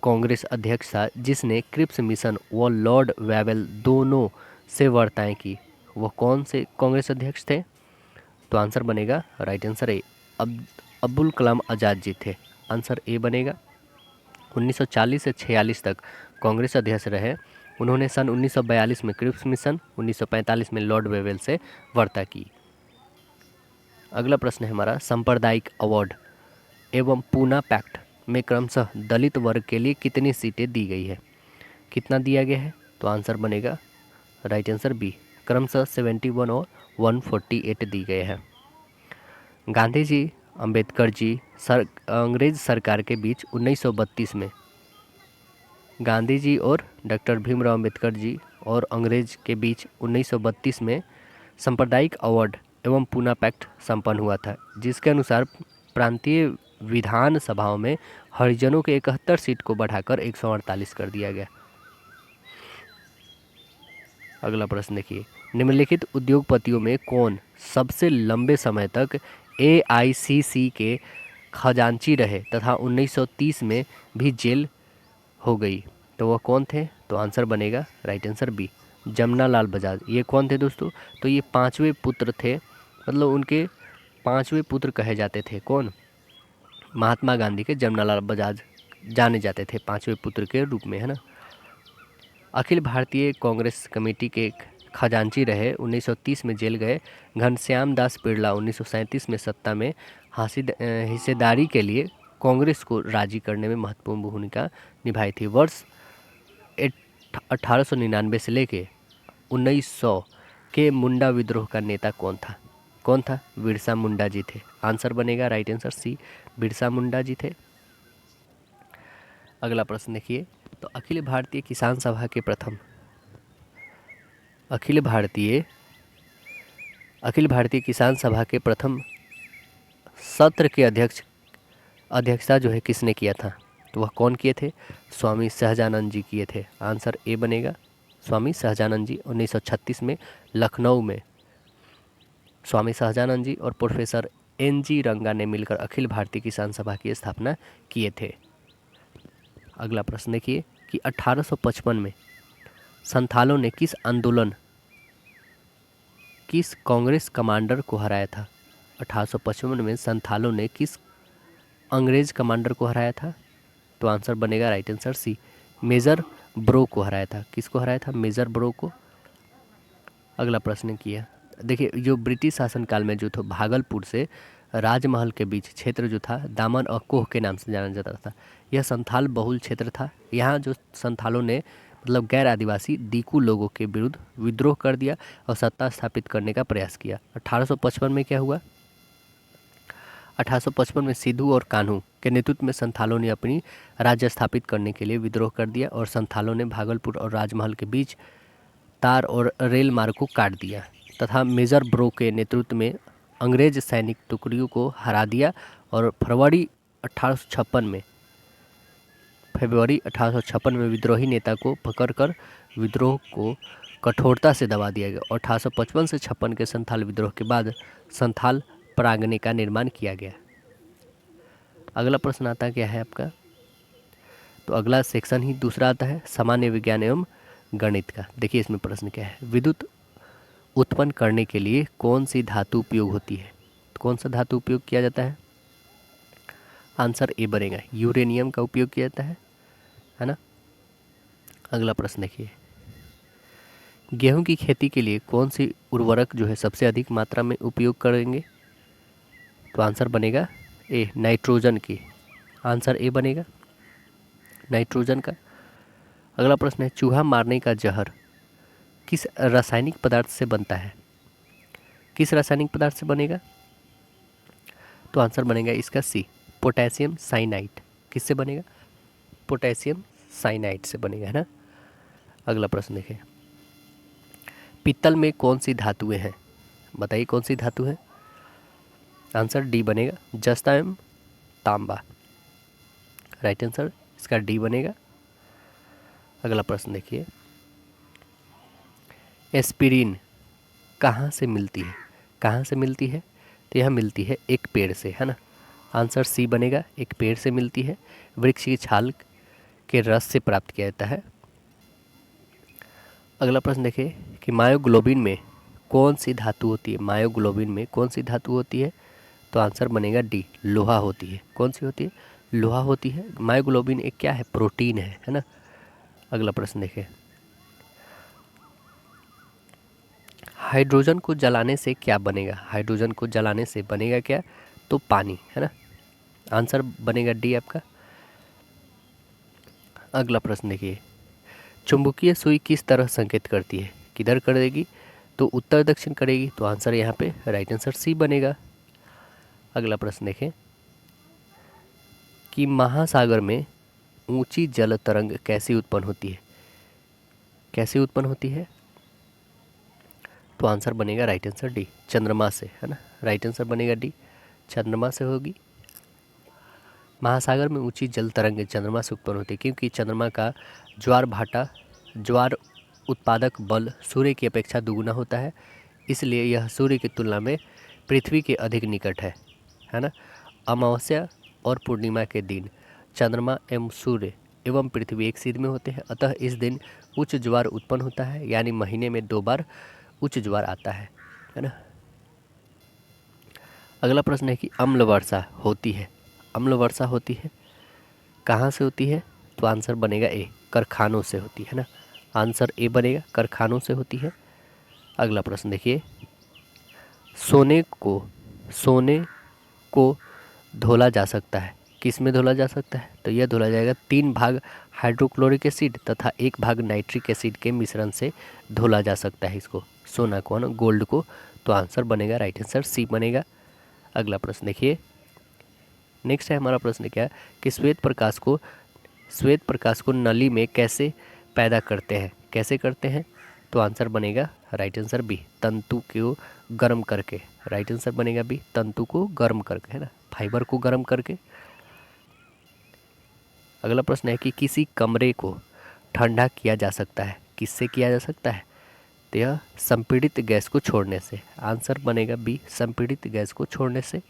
कांग्रेस अध्यक्ष था जिसने क्रिप्स मिशन व लॉर्ड वेवेल दोनों से वार्ताएं की? वह कौन से कांग्रेस अध्यक्ष थे? तो आंसर बनेगा, राइट आंसर ए, अब्दुल कलाम आज़ाद जी थे। आंसर ए बनेगा। 1940 से 46 तक कांग्रेस अध्यक्ष रहे। उन्होंने सन 1942 में क्रिप्स मिशन, 1945 में लॉर्ड वेवेल से वार्ता की। अगला प्रश्न है हमारा, सांप्रदायिक अवार्ड एवं पूना पैक्ट में क्रमशः दलित वर्ग के लिए कितनी सीटें दी गई है? कितना दिया गया है? तो आंसर बनेगा, राइट आंसर बी, क्रमशः 71 और 148 दी गए हैं। गांधी जी, अंबेडकर जी अंग्रेज सरकार के बीच 1932 में, गांधी जी और डॉक्टर भीमराव अंबेडकर जी और अंग्रेज के बीच 1932 में सांप्रदायिक अवार्ड एवं पूना पैक्ट संपन्न हुआ था, जिसके अनुसार प्रांतीय विधान सभाओं में हरिजनों के 71 सीट को बढ़ाकर 148 कर दिया गया। अगला प्रश्न देखिए, निम्नलिखित उद्योगपतियों में कौन सबसे लंबे समय तक AICC के खजांची रहे तथा 1930 में भी जेल हो गई? तो वह कौन थे? तो आंसर बनेगा, right answer B, Jamnalal Bajaj. ये कौन थे दोस्तों? तो ये पांचवें पुत्र थे, मतलब उनके पांचवें पुत्र कहे जाते थे। कौन? महात्मा गांधी के जमनालाल बजाज जाने जाते थे पांचवें पुत्र के रूप में, है ना। अखिल भारतीय कांग्रेस कमेटी के खजांची रहे, 1930 में जेल गए। घनश्याम दास बिरला 1937 में सत्ता में हिस्सेदारी के लिए कांग्रेस को राजी करने में महत्वपूर्ण भूमिका निभाई थी। वर्ष 1899 से लेके 1900 के मुंडा विद्रोह का नेता कौन था? कौन था? बिरसा मुंडा जी थे। आंसर बनेगा, राइट आंसर सी, बिरसा मुंडा जी थे। अगला प्रश्न देखिए, तो अखिल भारतीय किसान सभा के प्रथम अखिल भारतीय किसान सभा के प्रथम सत्र के अध्यक्षता जो है किसने किया था? तो वह कौन किए थे? स्वामी सहजानंद जी किए थे। आंसर ए बनेगा, स्वामी सहजानंद जी। 1936 में लखनऊ में स्वामी सहजानंद जी और प्रोफेसर NG रंगा ने मिलकर अखिल भारतीय किसान सभा की स्थापना किए थे। अगला प्रश्न देखिए कि 1855 में संथालों ने किस कांग्रेस कमांडर को हराया था? 1855 में संथालों ने किस अंग्रेज कमांडर को हराया था? तो आंसर बनेगा, राइट आंसर सी, मेजर ब्रो को हराया था। किसको हराया था? मेजर ब्रो को। अगला प्रश्न किया, देखिए जो ब्रिटिश शासनकाल में जो था भागलपुर से राजमहल के बीच क्षेत्र जो था दामन और कोह के नाम से जाना जाता था। यह संथाल बहुल क्षेत्र था। यहाँ जो संथालों ने मतलब गैर आदिवासी दीकू लोगों के विरुद्ध विद्रोह कर दिया और सत्ता स्थापित करने का प्रयास किया। 1855 में क्या हुआ? 1855 में सिद्धू और कान्हू के नेतृत्व में संथालों ने अपनी राज्य स्थापित करने के लिए विद्रोह कर दिया और संथालों ने भागलपुर और राजमहल के बीच तार और रेल मार्ग को काट दिया तथा मेजर ब्रो के नेतृत्व में अंग्रेज सैनिक टुकड़ियों को हरा दिया और फरवरी 1856 में विद्रोही नेता को पकड़कर विद्रोह को कठोरता से दबा दिया गया और 1855 से 56 के संथाल विद्रोह के बाद संथाल परागने का निर्माण किया गया। अगला प्रश्न आता क्या है आपका? तो अगला सेक्शन ही दूसरा आता है सामान्य विज्ञान एवं गणित का। देखिए इसमें प्रश्न क्या है, विद्युत उत्पन्न करने के लिए कौन सी धातु उपयोग होती है? तो कौन सा धातु उपयोग किया जाता है? आंसर ए बनेगा, यूरेनियम का उपयोग किया जाता है ना। अगला प्रश्न देखिए, गेहूं की खेती के लिए कौन सी उर्वरक जो है सबसे अधिक मात्रा में उपयोग करेंगे? तो आंसर बनेगा ए, नाइट्रोजन की। आंसर ए बनेगा नाइट्रोजन का। अगला प्रश्न है, चूहा मारने का जहर किस रासायनिक पदार्थ से बनता है? किस रासायनिक पदार्थ से बनेगा? तो आंसर बनेगा इसका सी, पोटेशियम साइनाइड। किससे बनेगा? पोटेशियम साइनाइड से बनेगा, है ना। अगला प्रश्न देखें, पीतल में कौन सी धातुएं हैं? बताइए कौन सी धातु है? आंसर डी बनेगा, जस्ता एवं तांबा। राइट आंसर इसका डी बनेगा। अगला प्रश्न देखिए, एस्पिरिन कहाँ से मिलती है? कहाँ से मिलती है? तो यह मिलती है एक पेड़ से, है ना। आंसर सी बनेगा, एक पेड़ से मिलती है, वृक्ष की छाल के रस से प्राप्त किया जाता है। अगला प्रश्न देखिए कि मायोग्लोबिन में कौन सी धातु होती है? मायोग्लोबिन में कौन सी धातु होती है? तो आंसर बनेगा डी, लोहा होती है। कौन सी होती है? लोहा होती है। मायोग्लोबिन एक क्या है? प्रोटीन है ना। अगला प्रश्न देखिए, हाइड्रोजन को जलाने से क्या बनेगा? हाइड्रोजन को जलाने से बनेगा क्या? तो पानी, है ना। आंसर बनेगा डी आपका। अगला प्रश्न देखिए, चुंबकीय सुई किस तरह संकेत करती है? किधर करेगी? तो उत्तर दक्षिण करेगी। तो आंसर यहाँ पे राइट आंसर सी बनेगा। अगला प्रश्न देखें कि महासागर में ऊंची जल तरंग कैसे उत्पन्न होती है? कैसे उत्पन्न होती है? तो आंसर बनेगा राइट आंसर डी, चंद्रमा से, है ना। राइट आंसर बनेगा डी, चंद्रमा से होगी। महासागर में ऊंची जल तरंगें चंद्रमा से उत्पन्न होती है क्योंकि चंद्रमा का ज्वार उत्पादक बल सूर्य की अपेक्षा दुगुना होता है, इसलिए यह सूर्य की तुलना में पृथ्वी के अधिक निकट है ना। अमावस्या और पूर्णिमा के दिन चंद्रमा एवं सूर्य एवं पृथ्वी एक सीध में होते हैं, अतः इस दिन उच्च ज्वार उत्पन्न होता है, यानी महीने में 2 बार उच्च ज्वार आता है ना। अगला प्रश्न है कि अम्ल वर्षा होती है। अम्ल वर्षा होती है कहाँ से होती है? तो आंसर बनेगा ए, कारखानों से होती है ना। आंसर ए बनेगा, कारखानों से होती है। अगला प्रश्न देखिए, सोने को धोला जा सकता है, किस में धोला जा सकता है? तो यह धोला जाएगा 3 भाग हाइड्रोक्लोरिक एसिड तथा 1 भाग नाइट्रिक एसिड के मिश्रण से धोला जा सकता है इसको, सोना को ना, गोल्ड को। तो आंसर बनेगा राइट आंसर सी बनेगा। अगला प्रश्न देखिए, नेक्स्ट है हमारा प्रश्न क्या कि श्वेत प्रकाश को नली में कैसे पैदा करते हैं? कैसे करते हैं? तो आंसर बनेगा राइट आंसर बी, तंतु को गर्म करके। राइट आंसर बनेगा बी, तंतु को गर्म करके, है ना, फाइबर को गर्म करके। अगला प्रश्न है कि किसी कमरे को ठंडा किया जा सकता है, किससे किया जा सकता है? तो यह संपीड़ित गैस को छोड़ने से। आंसर बनेगा बी, संपीड़ित गैस को छोड़ने से।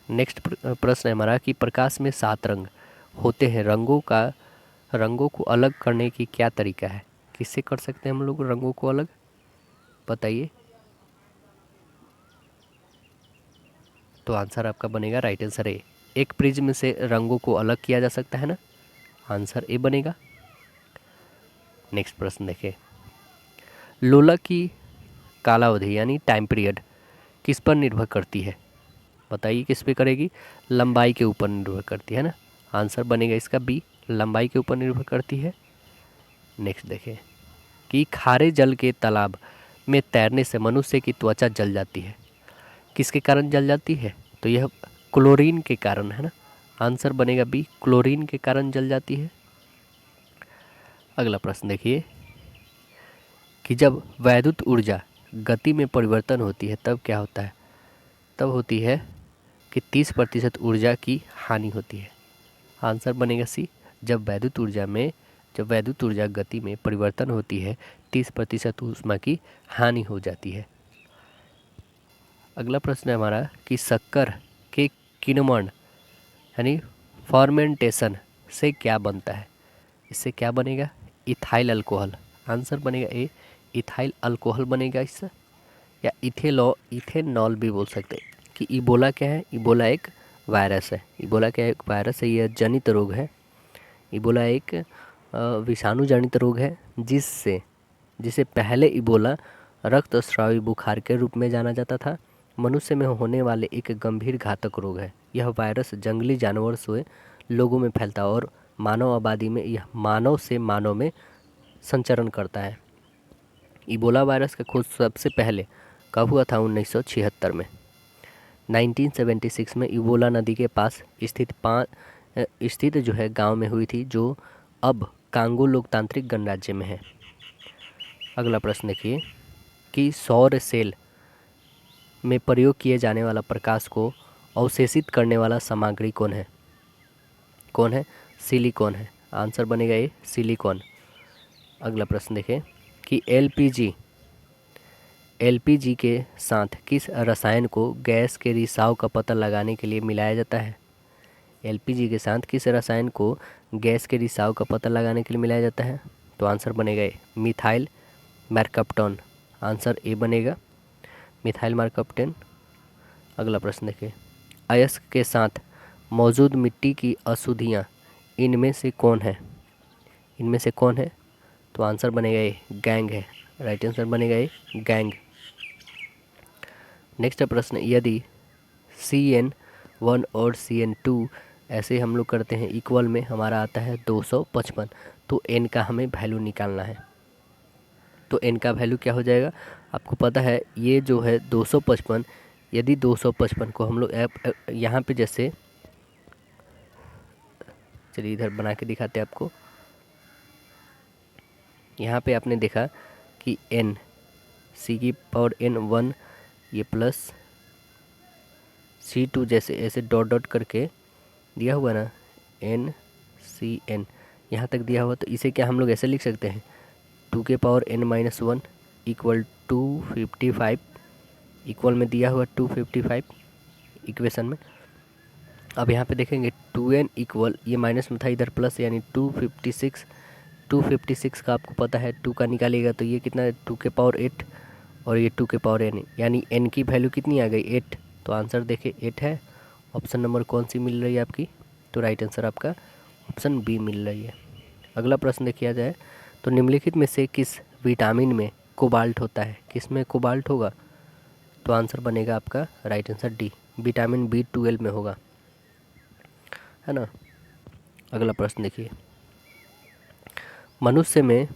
नेक्स्ट प्रश्न है हमारा कि प्रकाश में 7 रंग होते हैं, रंगों को अलग करने की क्या तरीका है? किससे कर सकते हैं हम लोग रंगों को अलग? बताइए। तो आंसर आपका बनेगा राइट आंसर ए, एक प्रिज्म से रंगों को अलग किया जा सकता है ना। आंसर ए बनेगा। नेक्स्ट प्रश्न देखें, लोलक की कालावधि यानी टाइम पीरियड किस पर निर्भर करती है? बताइए किस पे करेगी? लंबाई के ऊपर निर्भर करती है ना। आंसर बनेगा इसका बी, लंबाई के ऊपर निर्भर करती है। नेक्स्ट देखें कि खारे जल के तालाब में तैरने से मनुष्य की त्वचा जल जाती है। किसके कारण जल जाती है? तो यह क्लोरीन के कारण है ना। आंसर बनेगा बी, क्लोरीन के कारण जल जाती है। अगला प्रश्न देखिए कि जब वैद्युत ऊर्जा गति में परिवर्तन होती है तब क्या होता है? तब होती है कि 30% ऊर्जा की हानि होती है। आंसर बनेगा सी, जब वैद्युत ऊर्जा गति में परिवर्तन होती है 30% ऊष्मा की हानि हो जाती है। अगला प्रश्न है हमारा कि शक्कर के किण्वन यानी फॉर्मेंटेशन से क्या बनता है? इससे क्या बनेगा? Ethyl alcohol. आंसर बनेगा ए, इथाइल अल्कोहल बनेगा इससे, या इथेनॉल भी बोल सकते हैं। कि इबोला क्या है? इबोला एक वायरस है। इबोला क्या है? एक वायरस है, यह जनित रोग है। इबोला एक विषाणु जनित रोग है जिसे पहले इबोला रक्तस्रावी बुखार के रूप में जाना जाता था। मनुष्य में होने वाले एक गंभीर घातक रोग है। यह वायरस जंगली जानवर से लोगों में फैलता है और मानव आबादी में यह मानव से मानव में संचरण करता है। इबोला वायरस का खोज सबसे पहले कब हुआ था? 1976 में। 1976 में इबोला नदी के पास स्थित जो है गांव में हुई थी, जो अब कांगो लोकतांत्रिक गणराज्य में है। अगला प्रश्न देखिए कि सौर सेल में प्रयोग किए जाने वाला प्रकाश को अवशेषित करने वाला सामग्री कौन है? सिलिकॉन है। आंसर बनेगा ये, सिलिकॉन। अगला प्रश्न देखें कि एलपीजी के साथ किस रसायन को गैस के रिसाव का पता लगाने के लिए मिलाया जाता है? एलपीजी के साथ किस रसायन को गैस के रिसाव का पता लगाने के लिए मिलाया जाता है? तो आंसर बनेगा ए, मिथाइल मरकप्टोन। आंसर ए बनेगा, मिथाइल मरकप्टोन। अगला प्रश्न देखिए, अयस्क के साथ मौजूद मिट्टी की अशुद्धियाँ इनमें से कौन है? तो आंसर बनेगा ए, गैंग है। राइट आंसर बनेगा ए, गैंग। नेक्स्ट प्रश्न, यदि CN1 और CN2 ऐसे हम लोग करते हैं इक्वल में, हमारा आता है 255, तो n का हमें वैल्यू निकालना है। तो n का वैल्यू क्या हो जाएगा? आपको पता है ये जो है 255, यदि 255 को हम लोग यहाँ पे जैसे, चलिए इधर बना के दिखाते हैं आपको। यहाँ पे आपने देखा कि n C⁴n1 ये प्लस C2 जैसे ऐसे डॉट डॉट करके दिया हुआ ना, NCN यहाँ तक दिया हुआ, तो इसे क्या हम लोग ऐसे लिख सकते हैं 2⁻n-1 इक्वल 255, इक्वल में दिया हुआ 255 इक्वेशन में। अब यहाँ पे देखेंगे 2n इक्वल, ये माइनस में था इधर प्लस, यानी 256 का आपको पता है 2 का निकालिएगा तो ये कितना है 2⁸ और ये 2⁸n, यानी n की वैल्यू कितनी आ गई 8। तो आंसर देखिए 8 है। ऑप्शन नंबर कौन सी मिल रही है आपकी? तो राइट आंसर आपका ऑप्शन बी मिल रही है। अगला प्रश्न देखिए जाए तो निम्नलिखित में से किस विटामिन में कोबाल्ट होता है? किस में कोबाल्ट होगा? तो आंसर बनेगा आपका right answer D, vitamin B12 में होगा, है ना। अगला प्रश्न देखिए, मनुष्य में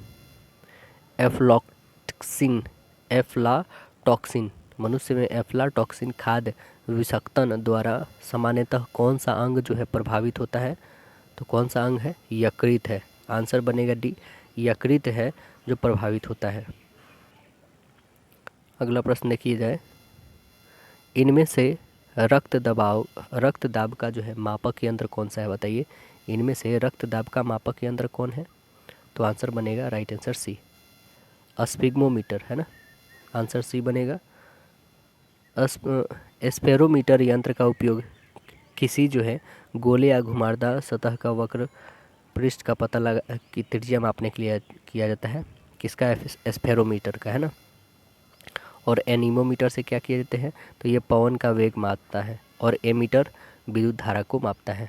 एफ्लाटॉक्सिन खाद्य विषाक्तन द्वारा सामान्यतः कौन सा अंग जो है प्रभावित होता है? तो कौन सा अंग है? यकृत है। आंसर बनेगा डी, यकृत है जो प्रभावित होता है। अगला प्रश्न देखिए जाए, इनमें से रक्त दाब का जो है मापक यंत्र कौन सा है? बताइए, इनमें से रक्त दाब का मापक यंत्र कौन है? तो आंसर बनेगा राइट आंसर सी, स्पिग्मोमीटर, है ना। आंसर सी बनेगा। स्पेरोमीटर यंत्र का उपयोग किसी जो है गोले या घुमावदार सतह का वक्र पृष्ठ का पता लगा की त्रिज्या मापने के लिए किया जाता है। किसका? स्पेरोमीटर का, है ना। और एनीमोमीटर से क्या किए जाते हैं? तो ये पवन का वेग मापता है, और एमीटर विद्युत धारा को मापता है।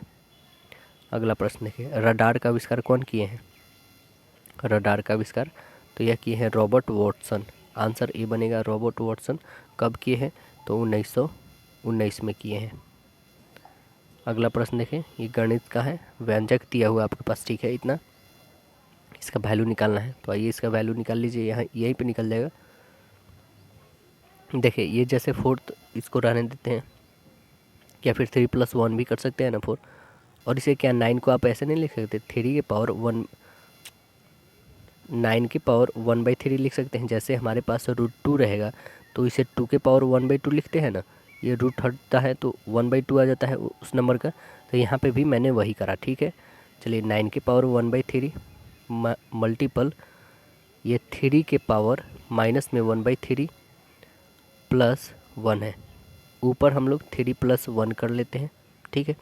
अगला प्रश्न देखिए, रडार का आविष्कार कौन किए हैं? रडार का आविष्कार तो यह किए हैं रॉबर्ट वॉटसन। आंसर ए बनेगा, रॉबर्ट वॉटसन। कब किए हैं? तो 1919 में किए हैं। अगला प्रश्न देखें, ये गणित का है, व्यंजक दिया हुआ आपके पास, ठीक है, इतना इसका वैल्यू निकालना है। तो आइए इसका वैल्यू निकाल लीजिए, यहाँ यहीं पे निकल जाएगा। देखिए ये जैसे 4 इसको रहने देते हैं, या फिर 3+1 भी कर सकते हैं ना 4। और इसे क्या 9 को आप ऐसे नहीं लिख सकते, 3 के पावर 1, 9 की पावर 1/3 लिख सकते हैं। जैसे हमारे पास √2 रहेगा तो इसे 2 के पावर 1/2 लिखते हैं ना, ये रूट हटता है तो 1/2 आ जाता है उस नंबर का। तो यहाँ पे भी मैंने वही करा, ठीक है। चलिए 9 के पावर 1/3 मल्टीपल ये 3 के पावर माइनस में 1/3 प्लस 1 है, ऊपर हम लोग 3+1 कर लेते हैं, ठीक है।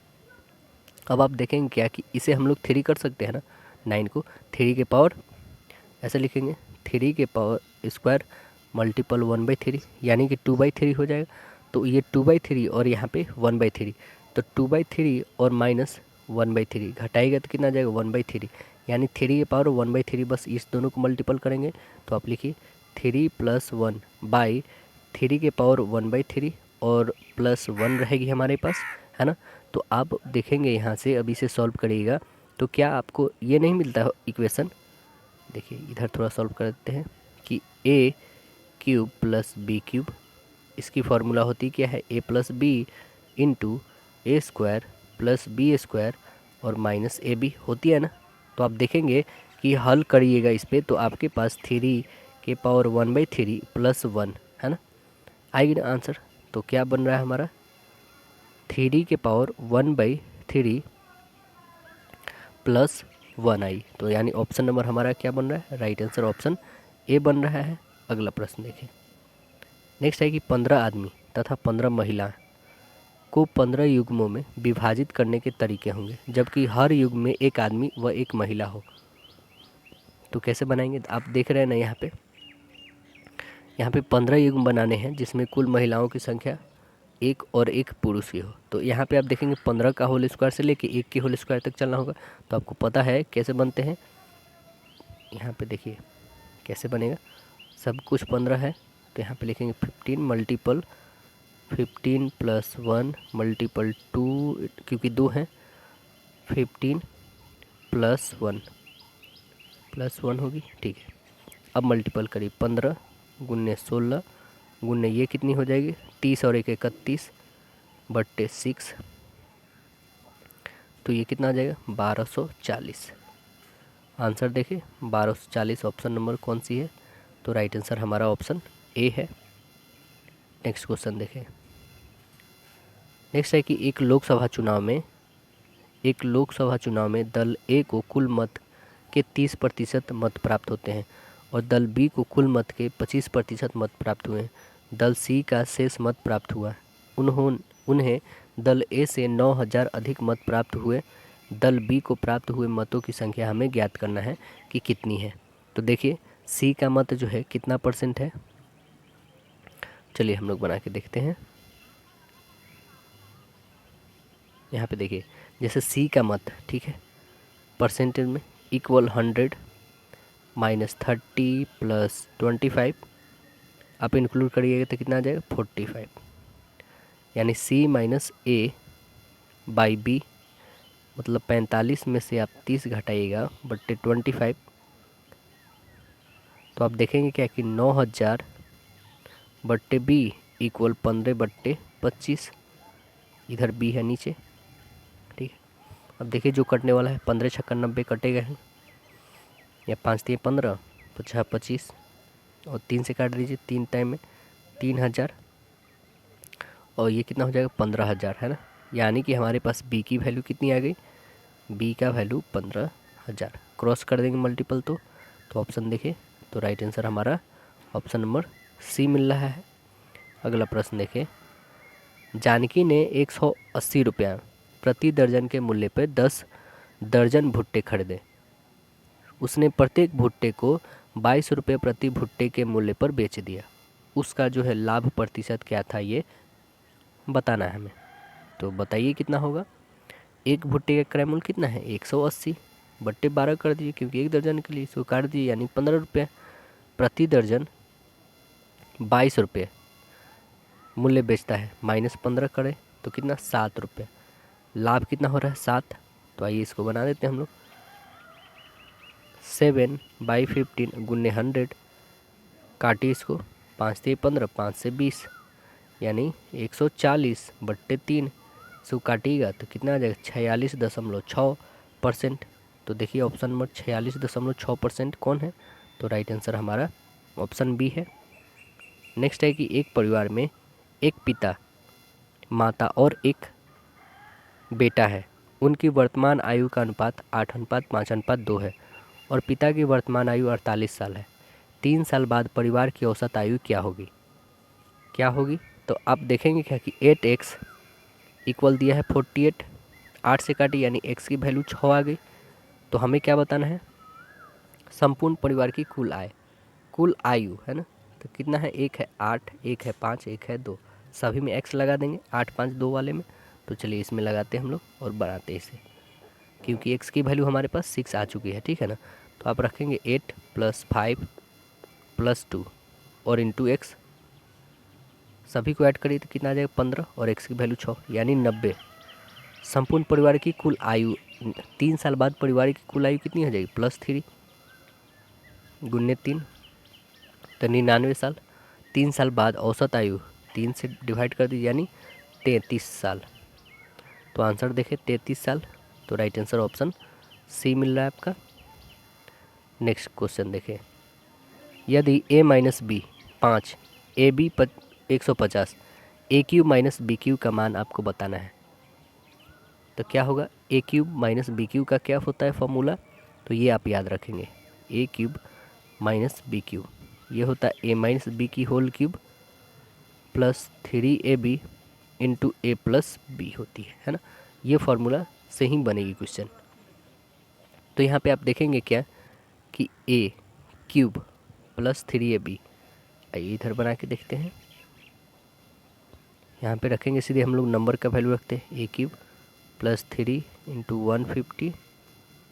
अब आप देखेंगे क्या कि इसे हम लोग 3 कर सकते हैं ना, 9 को 3 के पावर ऐसे लिखेंगे, 3 के पावर स्क्वायर मल्टीपल 1/3 यानी कि 2/3 हो जाएगा। तो ये 2/3 और यहाँ पे 1/3, तो 2/3 और माइनस 1/3 घटाएगा तो कितना आ जाएगा 1/3, यानी 3 के पावर 1/3। बस इस दोनों को मल्टीपल करेंगे तो आप लिखिए 3+1/3 के पावर 1/3 और +1 रहेगी हमारे पास, है ना। तो आप देखेंगे यहाँ से, अब इसे सॉल्व करिएगा तो क्या आपको ये नहीं मिलता है इक्वेशन। देखिए इधर थोड़ा सॉल्व कर देते हैं कि a³ + b³, इसकी फार्मूला होती क्या है, a+b इंटू a² + b² और माइनस ab होती है ना। तो आप देखेंगे कि हल करिएगा इस पर तो आपके पास 3 के पावर 1/3 + 1 है ना, आएगी ना आंसर। तो क्या बन रहा है हमारा 3 के पावर 1/3 + 1 आई। तो यानी ऑप्शन नंबर हमारा क्या बन रहा है, राइट आंसर ऑप्शन ए बन रहा है। अगला प्रश्न देखें, नेक्स्ट है कि 15 आदमी तथा 15 महिला को 15 युग्मों में विभाजित करने के तरीके होंगे, जबकि हर युग्म में एक आदमी व एक महिला हो। तो कैसे बनाएंगे, आप देख रहे हैं ना यहाँ पे 15 युग्म बनाने हैं जिसमें कुल महिलाओं की संख्या 1 और 1 पुरुष की हो। तो यहाँ पे आप देखेंगे 15 का होल स्क्वायर से लेके 1 के होल स्क्वायर तक चलना होगा। तो आपको पता है कैसे बनते हैं, यहाँ पे देखिए कैसे बनेगा, सब कुछ 15 है तो यहाँ पे लिखेंगे 15 मल्टीपल 15 + 1 मल्टीपल 2 क्योंकि 2 है, 15 + 1 होगी, ठीक है। अब मल्टीपल करिए 15 गुन्ने 16 गुन्ने ये कितनी हो जाएगी 30 और 1 31 बट्टे 6, तो ये कितना आ जाएगा 1240। आंसर देखिए 1240 ऑप्शन नंबर कौन सी है, तो राइट आंसर हमारा ऑप्शन ए है। नेक्स्ट क्वेश्चन देखें, नेक्स्ट है कि एक लोकसभा चुनाव में दल ए को कुल मत के 30% मत प्राप्त होते हैं और दल बी को कुल मत के 25% मत प्राप्त हुए हैं। दल सी का शेष मत प्राप्त हुआ, उन्हें दल ए से 9000 अधिक मत प्राप्त हुए। दल बी को प्राप्त हुए मतों की संख्या हमें ज्ञात करना है कि कितनी है। तो देखिए सी का मत जो है कितना % है, चलिए हम लोग बना के देखते हैं। यहाँ पे देखिए जैसे सी का मत, ठीक है, परसेंटेज में इक्वल 100 -30 + 25 आप इंक्लूड करिएगा तो कितना आ जाएगा 45, यानी सी माइनस ए बाई बी, मतलब 45 में से आप 30 घटाइएगा बट्टे 25, तो आप देखेंगे क्या कि 9000 बट्टे बी इक्वल 15/25, इधर बी है नीचे, ठीक है। अब देखिए जो कटने वाला है 15 × 90 कटे गए हैं, या 5 × 3 = 15, 5 × 25 और 3 से काट दीजिए, 3 टाइम में 3000 और ये कितना हो जाएगा 15000, है ना। यानी कि हमारे पास बी की वैल्यू कितनी आ गई, बी का वैल्यू 15000, क्रॉस कर देंगे मल्टीपल तो ऑप्शन देखिए, तो राइट आंसर हमारा ऑप्शन नंबर सी मिल रहा है। अगला प्रश्न देखें, जानकी ने 180 रुपया प्रति दर्जन के मूल्य पर 10 दर्जन भुट्टे खरीदे। उसने प्रत्येक भुट्टे को 22 रुपये प्रति भुट्टे के मूल्य पर बेच दिया। उसका जो है लाभ प्रतिशत क्या था ये बताना है हमें। तो बताइए कितना होगा, एक भुट्टे का क्रय मूल्य कितना है 180 बट्टे 12 कर दीजिए क्योंकि एक दर्जन के लिए इसको काट दीजिए, यानी 15 रुपये प्रति दर्जन, 22 रुपये मूल्य बेचता है, -15 करें तो कितना 7 रुपये, लाभ कितना हो रहा है 7, तो आइए इसको बना देते हैं हम लोग। 7/15 गुने 100, काटिए इसको, 5 से 15, 5 से 20, यानी 140/3। इसको काटिएगा तो कितना आ जाएगा 46.6%। तो देखिए ऑप्शन नंबर 46.6% कौन है, तो राइट आंसर हमारा ऑप्शन बी है। नेक्स्ट है कि एक परिवार में एक पिता, माता और एक बेटा है। उनकी वर्तमान आयु का अनुपात 8:5:2 है और पिता की वर्तमान आयु 48 साल है। 3 साल बाद परिवार की औसत आयु क्या होगी? क्या होगी? तो आप देखेंगे क्या कि 8x इक्वल दिया है 48, 8 से काटी यानी x की वैल्यू 6 आ गई। तो हमें क्या बताना है? संपूर्ण परिवार की कुल आय, कुल आयु है ना। तो कितना है? एक है 8, एक है 5, एक है 2, सभी में x लगा देंगे 8, 5, 2 वाले में। तो चलिए इसमें लगाते हैं हम लोग और बनाते हैं इसे, क्योंकि x की वैल्यू हमारे पास 6 आ चुकी है, ठीक है ना। तो आप रखेंगे 8 + 5 + 2 और इंटू x, सभी को ऐड करिए तो कितना आ जाएगा 15 और x की वैल्यू 6 यानी 90। संपूर्ण परिवार की कुल आयु 3 साल बाद परिवार की कुल आयु कितनी हो जाएगी? +3 गुने 3 तो 99 साल। 3 साल बाद औसत आयु 3 से डिवाइड कर दीजिए यानी 33 साल। तो आंसर देखें 33 साल। तो राइट आंसर ऑप्शन सी मिल रहा है आपका। नेक्स्ट क्वेश्चन देखें, यदि a - b 5, ab 150, a³ - b³ का मान आपको बताना है, तो क्या होगा? a³ - b³ का क्या होता है फॉर्मूला? तो ये आप याद रखेंगे, a³ - b³ ये होता है a - b की whole cube plus 3ab into a + b होती है ना। ये फार्मूला से ही बनेगी क्वेश्चन। तो यहाँ पे आप देखेंगे क्या कि a³ + 3ab, आइए इधर बना के देखते हैं। यहाँ पे रखेंगे सीधे हम लोग नंबर का वैल्यू रखते हैं, a³ + 3 इंटू 150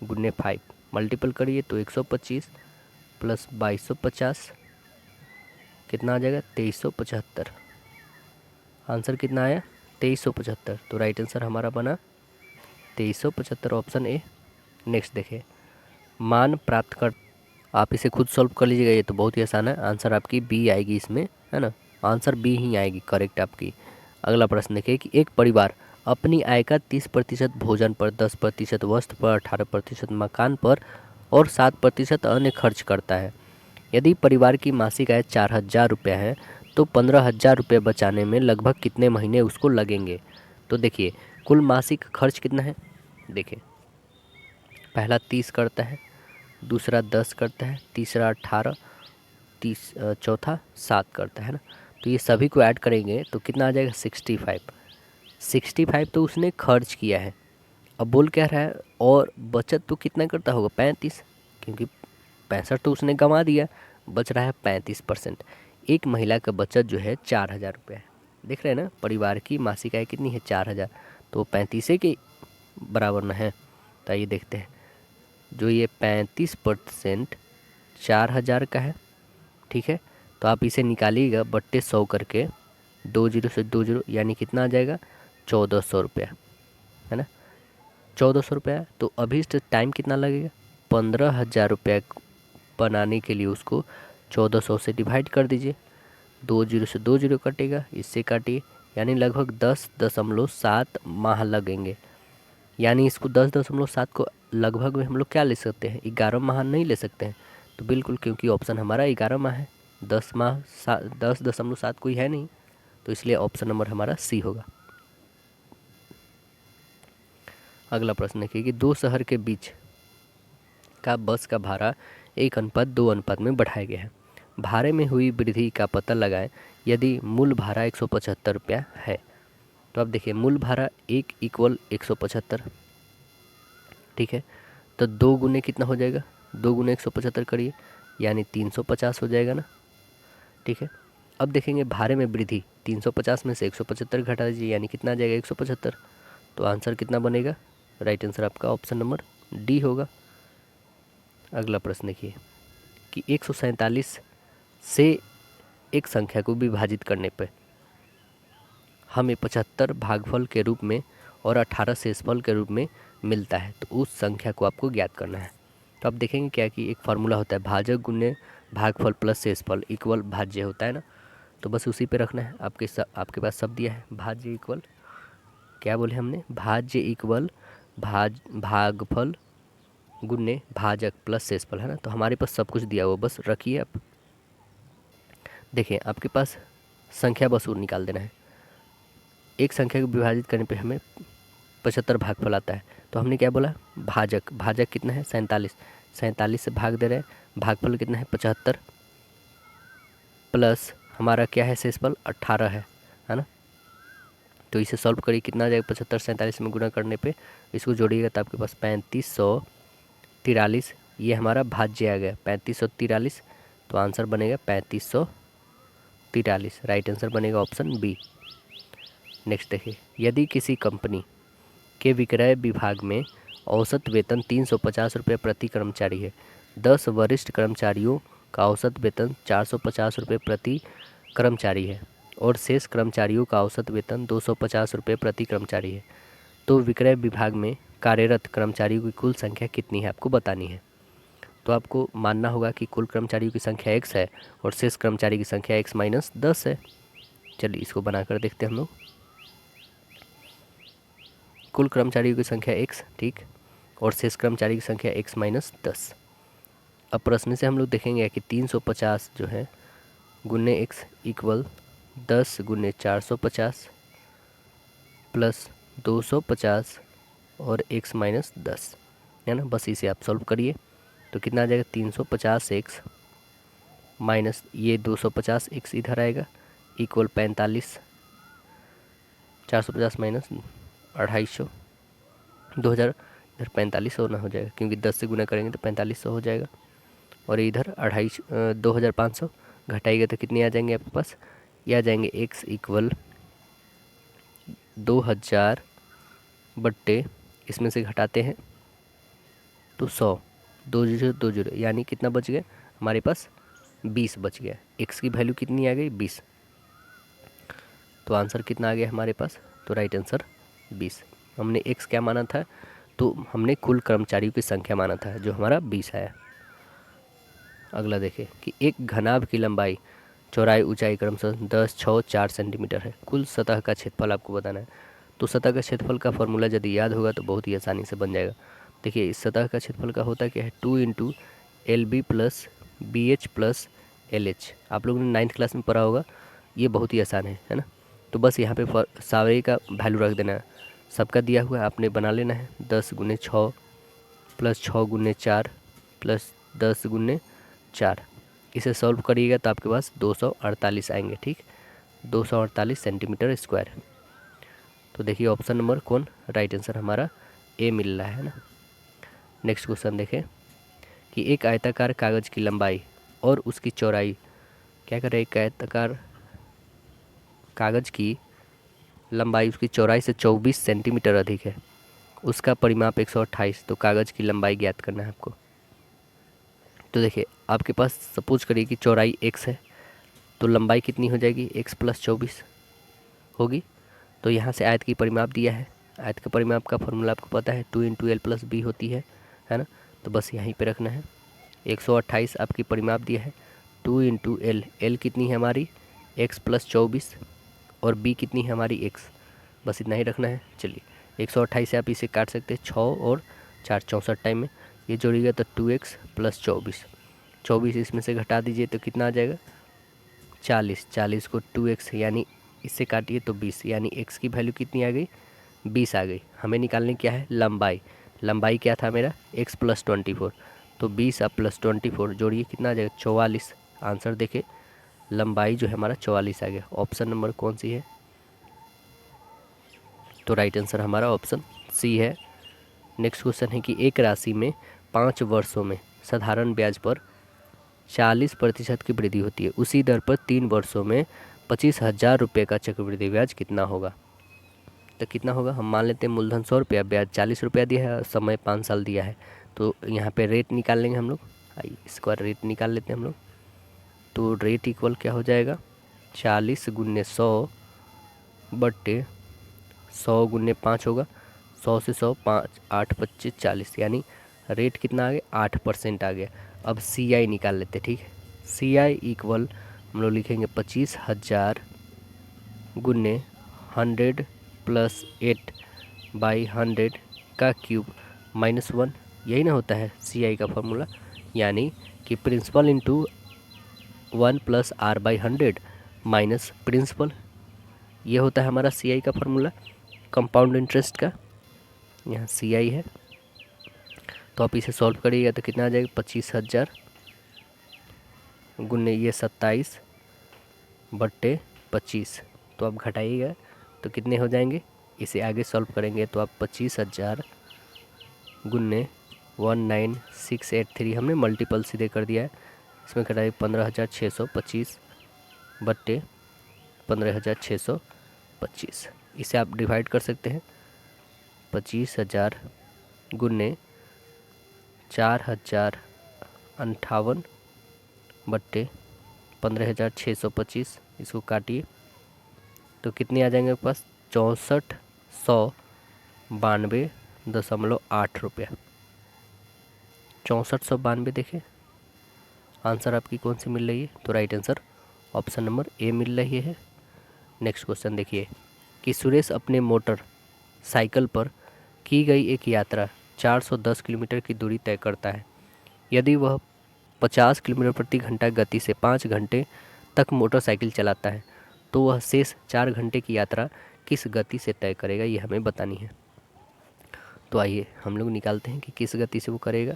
गुने 5 मल्टीपल करिए तो 125 + 2250 कितना आ जाएगा? 2375। आंसर कितना आया? 2375। तो राइट आंसर हमारा बना 2375, ऑप्शन ए। नेक्स्ट देखें, मान प्राप्त कर, आप इसे खुद सॉल्व कर लीजिएगा, ये तो बहुत ही आसान है। आंसर आपकी बी आएगी इसमें, है ना। आंसर बी ही आएगी करेक्ट आपकी। अगला प्रश्न देखिए कि एक परिवार अपनी आय का 30% भोजन पर, 10% वस्त्र पर, 18% मकान पर और 7% अन्य खर्च करता है। यदि परिवार की मासिक आय 4000 रुपये है तो 15,000 रुपये बचाने में लगभग कितने महीने उसको लगेंगे? तो देखिए कुल मासिक खर्च कितना है, देखिए पहला 30 करता है, दूसरा 10 करता है, तीसरा 18, चौथा 7 करता है ना। तो ये सभी को ऐड करेंगे तो कितना आ जाएगा? 65। 65 तो उसने खर्च किया है। अब बोल क्या रहा है? और बचत तो कितना करता होगा? 35, क्योंकि 65 तो उसने गंवा दिया, बच रहा है 35%। एक महिला का बचत जो है 4000 रुपये है। देख रहे हैं ना, परिवार की मासिक आय कितनी है? 4000, तो 35 के बराबर ना है। तो आइए देखते हैं, जो ये 35% 4000 का है, ठीक है। तो आप इसे निकालिएगा बट्टे 100 करके, 2 जीरो से 2 जीरो यानी कितना आ जाएगा? 1400 रुपया, है ना। 1400 रुपया। तो अभी इस टाइम कितना लगेगा? 15,000 रुपया बनाने के लिए उसको 1400 से डिवाइड कर दीजिए, 2 जीरो से 2 जीरो कटेगा, इससे काटिए, यानी लगभग 10.7 माह लगेंगे। यानी इसको 10.7 को लगभग में हम लोग क्या ले सकते हैं? 11 माह नहीं ले सकते हैं। तो बिल्कुल, क्योंकि ऑप्शन हमारा 11 माह है, 10 माह 10.7 कोई है नहीं, तो इसलिए ऑप्शन नंबर हमारा सी होगा। अगला प्रश्न देखिए कि 2 शहर के बीच का बस का भाड़ा 1:2 में बढ़ाया गया है। भाड़े में हुई वृद्धि का पता लगाएं यदि मूल भाड़ा 175 रुपया है। तो अब देखिए मूल भाड़ा 1 = 175, ठीक है। तो 2 गुने कितना हो जाएगा? 2 गुने 175 करिए, यानी 350 हो जाएगा ना, ठीक है। अब देखेंगे भाड़े में वृद्धि, 350 में से 175 घटा दीजिए, यानी कितना आ जाएगा? 175। तो आंसर कितना बनेगा? राइट आंसर आपका ऑप्शन नंबर डी होगा। अगला प्रश्न देखिए कि 147 से एक संख्या को विभाजित करने पर हमें 75 भागफल के रूप में और 18 शेषफल के रूप में मिलता है, तो उस संख्या को आपको ज्ञात करना है। तो आप देखेंगे क्या कि एक फार्मूला होता है भाजक गुने भागफल प्लस शेषफल इक्वल भाज्य होता है ना, तो बस उसी पे रखना है। आपके पास सब दिया है, भाज्य इक्वल क्या बोले हमने, भाज्य इक्वल भागफल गुने भाजक प्लस शेषफल है ना, तो हमारे पास सब कुछ दिया हुआ, बस रखिए आप। देखिए आपके पास संख्या बस और निकाल देना है। एक संख्या को विभाजित करने पे हमें 75 भागफल आता है, तो हमने क्या बोला, भाजक कितना है 47 से भाग दे रहे हैं, भागफल कितना है 75 प्लस हमारा क्या है शेषफल 18 है ना। तो इसे सॉल्व करिए, कितना आ जाएगा 75 47 में गुणा करने पे इसको जोड़िएगा तो आपके पास 3543, ये हमारा भाज्य आ गया 3543, तो आंसर बनेगा 3543, राइट आंसर बनेगा ऑप्शन बी। नेक्स्ट देखिए, यदि किसी कंपनी के विक्रय विभाग में औसत वेतन 350 रुपये प्रति कर्मचारी है, 10 वरिष्ठ कर्मचारियों का औसत वेतन 450 रुपये प्रति कर्मचारी है और शेष कर्मचारियों का औसत वेतन 250 रुपये प्रति कर्मचारी है, तो विक्रय विभाग में कार्यरत कर्मचारियों की कुल संख्या कितनी है आपको बतानी है। तो आपको मानना होगा कि कुल कर्मचारियों की संख्या x है और शेष कर्मचारी की संख्या x माइनस 10 है। चलिए इसको बनाकर देखते हैं हम लोग। कुल कर्मचारियों की संख्या x, ठीक, और शेष कर्मचारी की संख्या x माइनस 10। अब प्रश्न से हम लोग देखेंगे कि 350 जो है गुने x इक्वल 10 गुने 450 प्लस 250 और x माइनस 10 है ना। बस इसे आप सॉल्व करिए तो कितना आ जाएगा 350x माइनस ये 250x इधर आएगा इक्वल 45, 450 माइनस 250, 2000 इधर 4500 ना हो जाएगा क्योंकि 10 से गुना करेंगे तो 4500 हो जाएगा, और इधर 2500 घटाएगा तो कितने आ जाएंगे आपके पास, ये आ जाएंगे x इक्वल 2000 बट्टे इसमें से घटाते हैं तो 100, 20 यानी कितना बच गया हमारे पास 20 बच गया। x की वैल्यू कितनी आ गई 20, तो आंसर कितना आ गया हमारे पास, तो राइट आंसर 20। हमने x क्या माना था, तो हमने कुल कर्मचारियों की संख्या माना था जो हमारा 20 है। अगला देखें कि एक घनाभ की लंबाई चौड़ाई ऊंचाई क्रमशः 10, 6, 4 सेंटीमीटर है, कुल सतह का क्षेत्रफल आपको बताना है। तो सतह का क्षेत्रफल का फॉर्मूला यदि याद होगा तो बहुत ही आसानी से बन जाएगा। देखिए इस सतह का क्षेत्रफल का होता क्या है 2 into LB plus BH plus LH, आप लोगों ने 9th क्लास में पढ़ा होगा, ये बहुत ही आसान है ना। तो बस यहाँ पे सारे का वैल्यू रख देना है, सबका दिया हुआ है आपने बना लेना है 10 गुने 6 प्लस 6 गुने 4 प्लस 10 गुने 4, इसे सॉल्व करिएगा तो आपके पास 248 आएंगे, ठीक, 248 सेंटीमीटर स्क्वायर। तो देखिए ऑप्शन नंबर कौन राइट आंसर हमारा ए मिल रहा है ना। नेक्स्ट क्वेश्चन देखें कि एक आयताकार कागज़ की लंबाई और उसकी चौड़ाई, क्या करें, एक आयताकार कागज़ की लंबाई उसकी चौड़ाई से 24 सेंटीमीटर अधिक है, उसका परिमाप 128, तो कागज़ की लंबाई ज्ञात करना है आपको। तो देखिए आपके पास सपोज करिए कि चौड़ाई x है, तो लंबाई कितनी हो जाएगी x प्लस 24 होगी। तो यहाँ से आयत की परिमाप दिया है, आयत का परिमाप का फॉर्मूला आपको पता है 2 इंटू एल प्लस बी होती है ना। तो बस यहीं पे रखना है, 128 आपकी परिमाप दिया है, 2 इंटू एल, एल कितनी है हमारी x प्लस 24 और b कितनी है हमारी x, बस इतना ही रखना है। चलिए 128 से आप इसे काट सकते हैं, 6 और 4 64 टाइम में ये जोड़िएगा तो 2x प्लस 24 इसमें से घटा दीजिए तो कितना आ जाएगा 40 को 2x यानी इससे काटिए तो 20, यानी x की वैल्यू कितनी आ गई 20 आ गई। हमें निकालने क्या है लंबाई क्या था मेरा x प्लस 24, तो 20 अब प्लस 24 जोड़िए कितना आ जाएगा 44। आंसर देखे लंबाई जो है हमारा 44 आ गया। ऑप्शन नंबर कौन सी है, तो राइट आंसर हमारा ऑप्शन सी है। नेक्स्ट क्वेश्चन है कि एक राशि में 5 वर्षों में साधारण ब्याज पर 40% की वृद्धि होती है, उसी दर पर 3 वर्षों में 25,000 रुपये का चक्रवृद्धि ब्याज कितना होगा। तो कितना होगा, हम मान लेते हैं मूलधन 100 रुपया, ब्याज 40 रुपया दिया है और समय 5 साल दिया है, तो यहाँ पे रेट निकाल लेंगे हम लोग। आइए इसका रेट निकाल लेते हैं हम लोग। तो रेट इक्वल क्या हो जाएगा 40 गुने 100 बट्टे 100 गुने 5 होगा, 100 से 100 5 8 25 40, यानी रेट कितना आ गया 8% आ गया। अब सी आई निकाल लेते, ठीक है। सी आई इक्वल हम लोग लिखेंगे 25,000 गुने 100 प्लस 8/100 का क्यूब -1, यही ना होता है सी आई का फॉर्मूला। यानी कि प्रिंसिपल इंटू 1 प्लस R/100 माइनस प्रिंसिपल, ये होता है हमारा सी आई का फॉर्मूला कंपाउंड इंटरेस्ट का। यहाँ सी आई है, तो आप इसे सॉल्व करिएगा तो कितना आ जाएगा 25,000 गुने ये 27/25, तो आप घटाइएगा तो कितने हो जाएंगे। इसे आगे सॉल्व करेंगे तो आप 25,000 गुने 19683, हमने मल्टीपल सीधे कर दिया है, इसमें घटाइए 15,625/15,625, इसे आप डिवाइड कर सकते हैं। 25,000 गुने 4,058/15,625, इसको काटिए तो कितने आ जाएंगे आपके पास 6492.8 रुपया। 6492 देखें आंसर आपकी कौन सी मिल रही है, तो right answer option number A मिल रही है। नेक्स्ट क्वेश्चन देखिए कि सुरेश अपने मोटर साइकिल पर की गई एक यात्रा 410 किलोमीटर की दूरी तय करता है। यदि वह 50 किलोमीटर प्रति घंटा गति से 5 घंटे तक मोटरसाइकिल चलाता है तो वह शेष 4 घंटे की यात्रा किस गति से तय करेगा, ये हमें बतानी है। तो आइए हम लोग निकालते हैं कि किस गति से वो करेगा।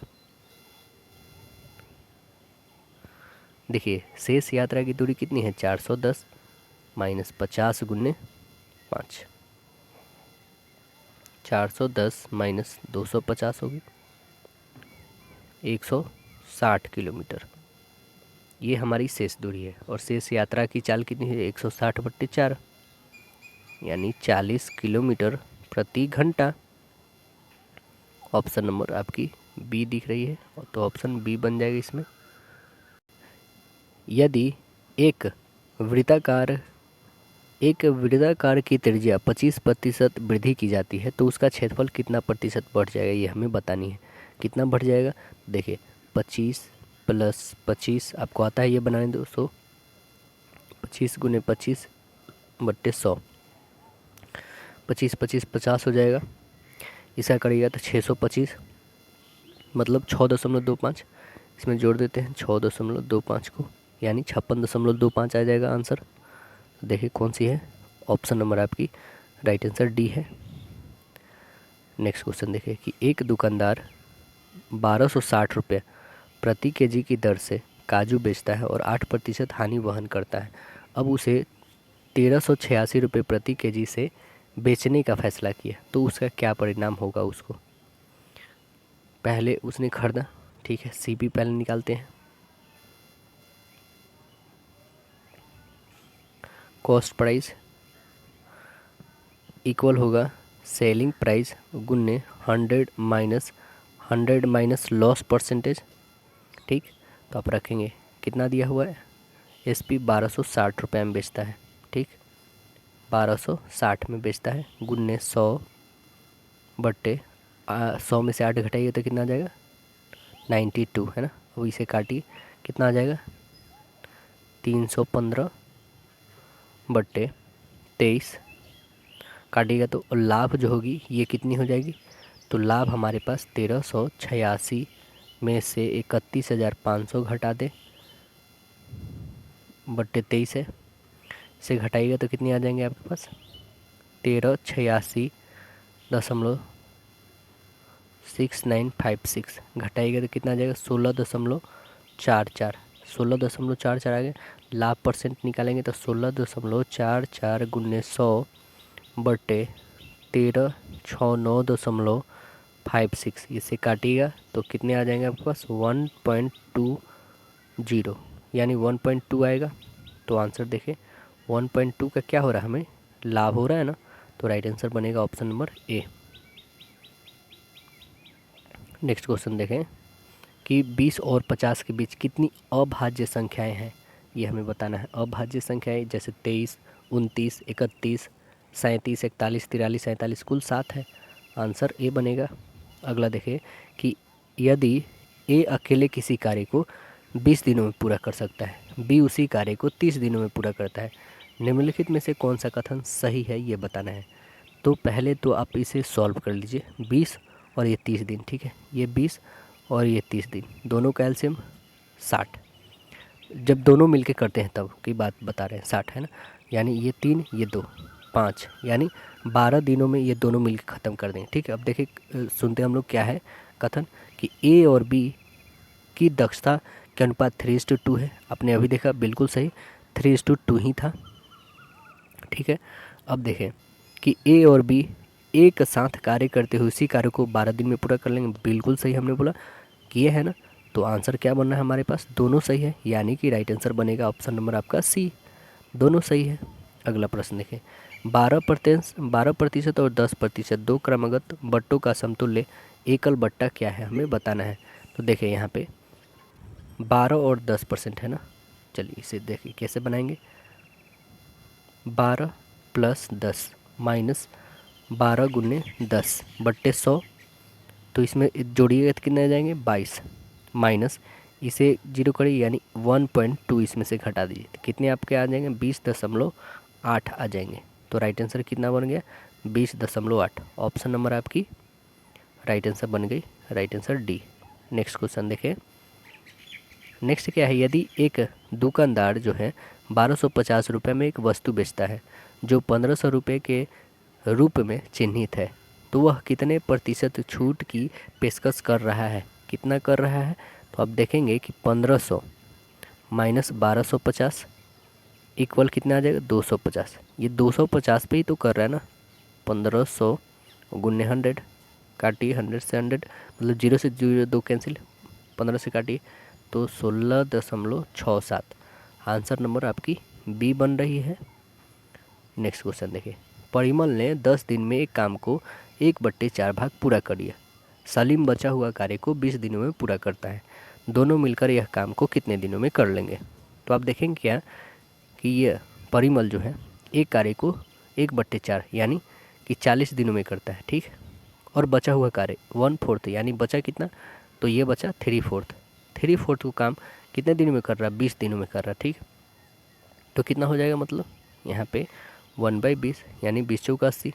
देखिए शेष यात्रा की दूरी कितनी है 410 माइनस 50 गुने 5, 410 माइनस 250 होगी 160 किलोमीटर, ये हमारी शेष दूरी है। और शेष यात्रा की चाल कितनी है 160/4, यानी 40 किलोमीटर प्रति घंटा। ऑप्शन नंबर आपकी बी दिख रही है, तो ऑप्शन बी बन जाएगा इसमें। यदि एक वृत्ताकार की त्रिज्या 25% वृद्धि की जाती है तो उसका क्षेत्रफल कितना प्रतिशत बढ़ जाएगा, ये हमें बतानी है। कितना बढ़ जाएगा, देखिए 25 + 25 आपको आता है ये बनाने दोस्तों, 25 गुने 25/100, 25 25 50 हो जाएगा। इसका करिएगा तो 625 मतलब 6.25, इसमें जोड़ देते हैं 6.25 को, यानी 56.25 आ जाएगा आंसर। देखिए कौन सी है, ऑप्शन नंबर आपकी राइट आंसर डी है। नेक्स्ट क्वेश्चन देखिए कि एक दुकानदार 1260 रुपये प्रति केजी की दर से काजू बेचता है और 8% हानि वहन करता है। अब उसे 1386 रुपये प्रति केजी से बेचने का फैसला किया तो उसका क्या परिणाम होगा उसको। पहले उसने खरीदा, ठीक है, सीपी पहले निकालते हैं। कॉस्ट प्राइस इक्वल होगा सेलिंग प्राइस गुने 100 माइनस लॉस परसेंटेज, ठीक। तो आप रखेंगे कितना दिया हुआ है, एसपी 1260 रुपये में बेचता है, ठीक, 1260 में बेचता है गुने 100 में से 8 घटाइए तो कितना आ जाएगा 92, है ना। अब इसे काटिए कितना आ जाएगा 315/23 काटिएगा तो लाभ जो होगी ये कितनी हो जाएगी, तो लाभ हमारे पास 1386 में से 31,500 घटा दे /23 है, इसे घटाइएगा तो कितनी आ जाएंगे आपके पास 1386.6956 घटाइएगा तो कितना आ जाएगा 16.44, 16.44 आ गया। लाभ परसेंट निकालेंगे तो 16.44 गुने 100/1369.56, इसे काटिएगा तो कितने आ जाएंगे आपके पास 1.20, यानी 1.2 आएगा। तो आंसर देखें 1.2 का क्या हो रहा है, हमें लाभ हो रहा है ना, तो राइट आंसर बनेगा ऑप्शन नंबर ए। नेक्स्ट क्वेश्चन देखें कि 20 और 50 के बीच कितनी अभाज्य संख्याएं हैं, ये हमें बताना है। अभाज्य संख्याएं जैसे 23, 29, 31, 37, 41, 43, 47 कुल 7 है। आंसर ए बनेगा। अगला देखिए कि यदि ए अकेले किसी कार्य को 20 दिनों में पूरा कर सकता है, बी उसी कार्य को 30 दिनों में पूरा करता है, निम्नलिखित में से कौन सा कथन सही है ये बताना है। तो पहले तो आप इसे सॉल्व कर लीजिए। 20 और ये 30 दिन, ठीक है, ये 20 और ये 30 दिन, दोनों का एलसीएम 60। जब दोनों मिलके करते हैं तब की बात बता रहे हैं, 60 है ना, यानी ये 3 ये 2 5, यानी 12 दिनों में ये दोनों मिलके ख़त्म कर देंगे। ठीक है, अब देखिए सुनते हैं हम लोग क्या है कथन कि ए और बी की दक्षता के अनुपात 3:2 है। आपने अभी देखा बिल्कुल सही, 3:2 ही था। ठीक है, अब देखें कि ए और बी एक साथ कार्य करते हुए उसी कार्य को 12 दिन में पूरा कर लेंगे, बिल्कुल सही हमने बोला किए है ना। तो आंसर क्या बनना है हमारे पास, दोनों सही है, यानी कि राइट आंसर बनेगा ऑप्शन नंबर आपका सी, दोनों सही है। अगला प्रश्न देखें, 12% और 10% दो क्रमागत बट्टों का समतुल्य एकल बट्टा क्या है, हमें बताना है। तो देखें यहाँ पे 12 और 10% है ना, चलिए इसे देखिए कैसे बनाएंगे। 12 प्लस 10 माइनस 12 गुने 10 बट्टे 100, तो इसमें जोड़िएगा तो कितने आ जाएंगे 22, माइनस इसे जीरो करिए यानी 1.2 इसमें से घटा दीजिए तो कितने आपके आ जाएंगे 20.8 आ जाएंगे। तो राइट आंसर कितना बन गया 20.8। ऑप्शन नंबर आपकी राइट आंसर बन गई, right answer D. Next question देखें। नेक्स्ट क्या है, यदि एक दुकानदार जो है 1250 रुपये में एक वस्तु बेचता है जो 1500 रुपये के रूप में चिन्हित है, तो वह कितने प्रतिशत छूट की पेशकश कर रहा है, कितना कर रहा है। तो आप देखेंगे कि 1500 माइनस 1250 इक्वल कितना आ जाएगा 250। ये 250 पे ही तो कर रहा है ना, 1500 गुने 100, काटिए 100 से 100 मतलब 0 से 0 2 कैंसिल, 15 से काटिए तो 16.67। आंसर नंबर आपकी बी बन रही है। नेक्स्ट क्वेश्चन देखिए, परिमल ने 10 दिन में एक काम को 1/4 भाग पूरा कर लिया। सलीम बचा हुआ कार्य को 20 दिनों में पूरा करता है, दोनों मिलकर यह काम को कितने दिनों में कर लेंगे। तो आप देखेंगे क्या कि यह परिमल जो है एक कार्य को 1/4 यानी कि 40 दिनों में करता है, ठीक, और बचा हुआ कार्य 1/4 यानी बचा कितना, तो ये बचा 3/4 को काम कितने दिनों में कर रहा है 20 दिनों में कर रहा है, ठीक। तो कितना हो जाएगा मतलब यहाँ पे 1/20 यानी 20 चौका 80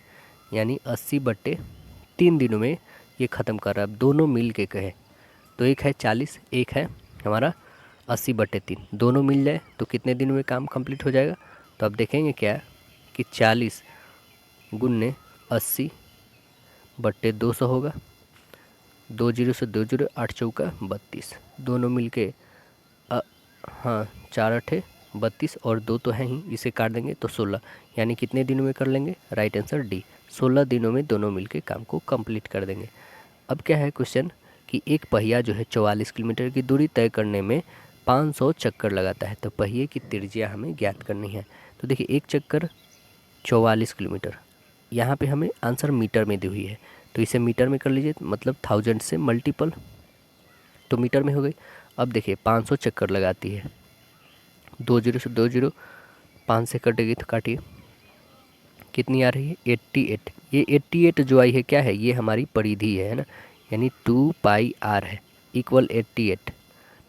यानी 80/3 दिनों में ये ख़त्म कर रहा है। दोनों मिल के कहे तो एक है 40, एक है हमारा 80/3, दोनों मिल जाए तो कितने दिनों में काम कंप्लीट हो जाएगा। तो आप देखेंगे क्या कि 40 गुने 80/200 होगा, 2 जीरो से 2 जीरो 8 चौका 32, दोनों मिल के हाँ 4 8 32 और 2 तो है ही, इसे काट देंगे तो 16, यानी कितने दिनों में कर लेंगे, राइट आंसर डी, 16 दिनों में दोनों मिलके काम को कंप्लीट कर देंगे। अब क्या है क्वेश्चन कि एक पहिया जो है 44 किलोमीटर की दूरी तय करने में 500 चक्कर लगाता है, तो पहिए की त्रिज्या हमें ज्ञात करनी है। तो देखिए एक चक्कर 44 किलोमीटर, यहाँ पे हमें आंसर मीटर में दी हुई है तो इसे मीटर में कर लीजिए, मतलब 1000 से मल्टीपल तो मीटर में हो गई। अब देखिए 500 चक्कर लगाती है, 2 जीरो से 2 जीरो 5 से कटेगी तो काटिए कितनी आ रही है 88। ये 88 जो आई है क्या है, ये हमारी परिधि है ना, यानी 2πr है इक्वल 88,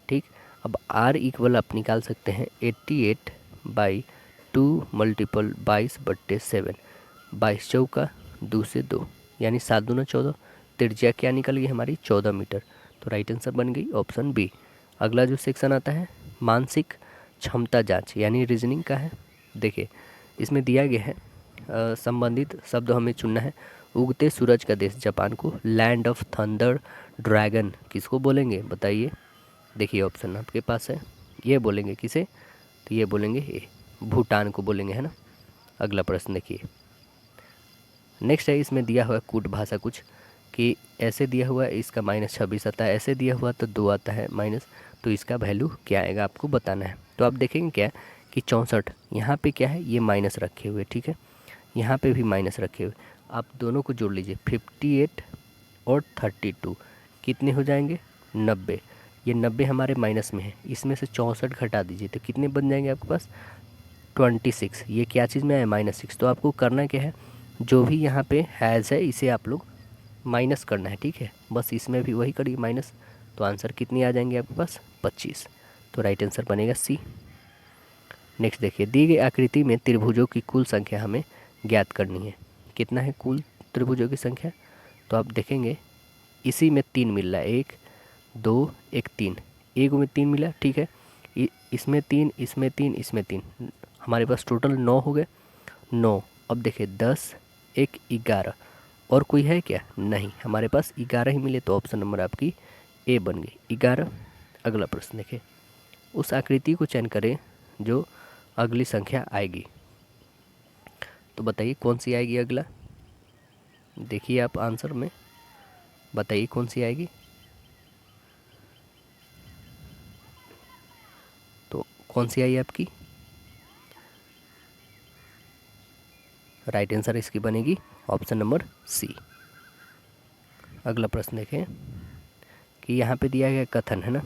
ठीक। अब r इक्वल आप निकाल सकते हैं 88/2 मल्टीपल 22/7, 22 चौका 2 से 2 यानी 7 दूना 14, त्रिज्या क्या निकल गई हमारी 14 मीटर। तो राइट आंसर बन गई ऑप्शन बी। अगला जो सेक्शन आता है मानसिक क्षमता जांच यानी रीजनिंग का है। देखिए इसमें दिया गया है संबंधित शब्द हमें चुनना है। उगते सूरज का देश जापान को लैंड ऑफ थंडर ड्रैगन किसको बोलेंगे बताइए। देखिए ऑप्शन आपके पास है, ये बोलेंगे किसे, तो ये बोलेंगे ए भूटान को बोलेंगे, है ना। अगला प्रश्न देखिए, नेक्स्ट है इसमें दिया हुआ कूट भाषा कुछ कि ऐसे दिया हुआ है इसका -26 आता है, ऐसे दिया हुआ तो 2 आता है माइनस, तो इसका वैल्यू क्या आएगा आपको बताना है। तो आप देखेंगे क्या कि 64 यहाँ पे क्या है ये माइनस रखे हुए, ठीक है, यहाँ पे भी माइनस रखे हुए, आप दोनों को जोड़ लीजिए 58 और 32 कितने हो जाएंगे 90, ये 90 हमारे माइनस में है, इसमें से 64 घटा दीजिए तो कितने बन जाएंगे आपके पास 26, ये क्या चीज़ में है, -6। तो आपको करना क्या है, जो भी यहाँ पे हैज़ है इसे आप लोग माइनस करना है, ठीक है। बस इसमें भी वही करिए माइनस, तो आंसर कितनी आ जाएंगे आपके पास, 25। तो राइट आंसर बनेगा सी। नेक्स्ट देखिए, दी गई आकृति में त्रिभुजों की कुल संख्या हमें ज्ञात करनी है। कितना है कुल त्रिभुजों की संख्या, तो आप देखेंगे इसी में 3 मिल रहा है, 1 2 1 3, एक में 3 मिला, ठीक है। इसमें 3, इसमें 3, इसमें 3, हमारे पास टोटल 9 हो गए, 9। अब देखिए 10 1 11, और कोई है क्या, नहीं, हमारे पास 11 ही मिले, तो ऑप्शन नंबर आपकी ए बन गई 11। अगला प्रश्न देखिए, उस आकृति को चयन करें जो अगली संख्या आएगी। तो बताइए कौन सी आएगी अगला, देखिए आप आंसर में बताइए कौन सी आएगी। तो कौन सी आई आपकी, राइट आंसर इसकी बनेगी ऑप्शन नंबर सी। अगला प्रश्न देखें कि यहाँ पे दिया गया कथन है ना,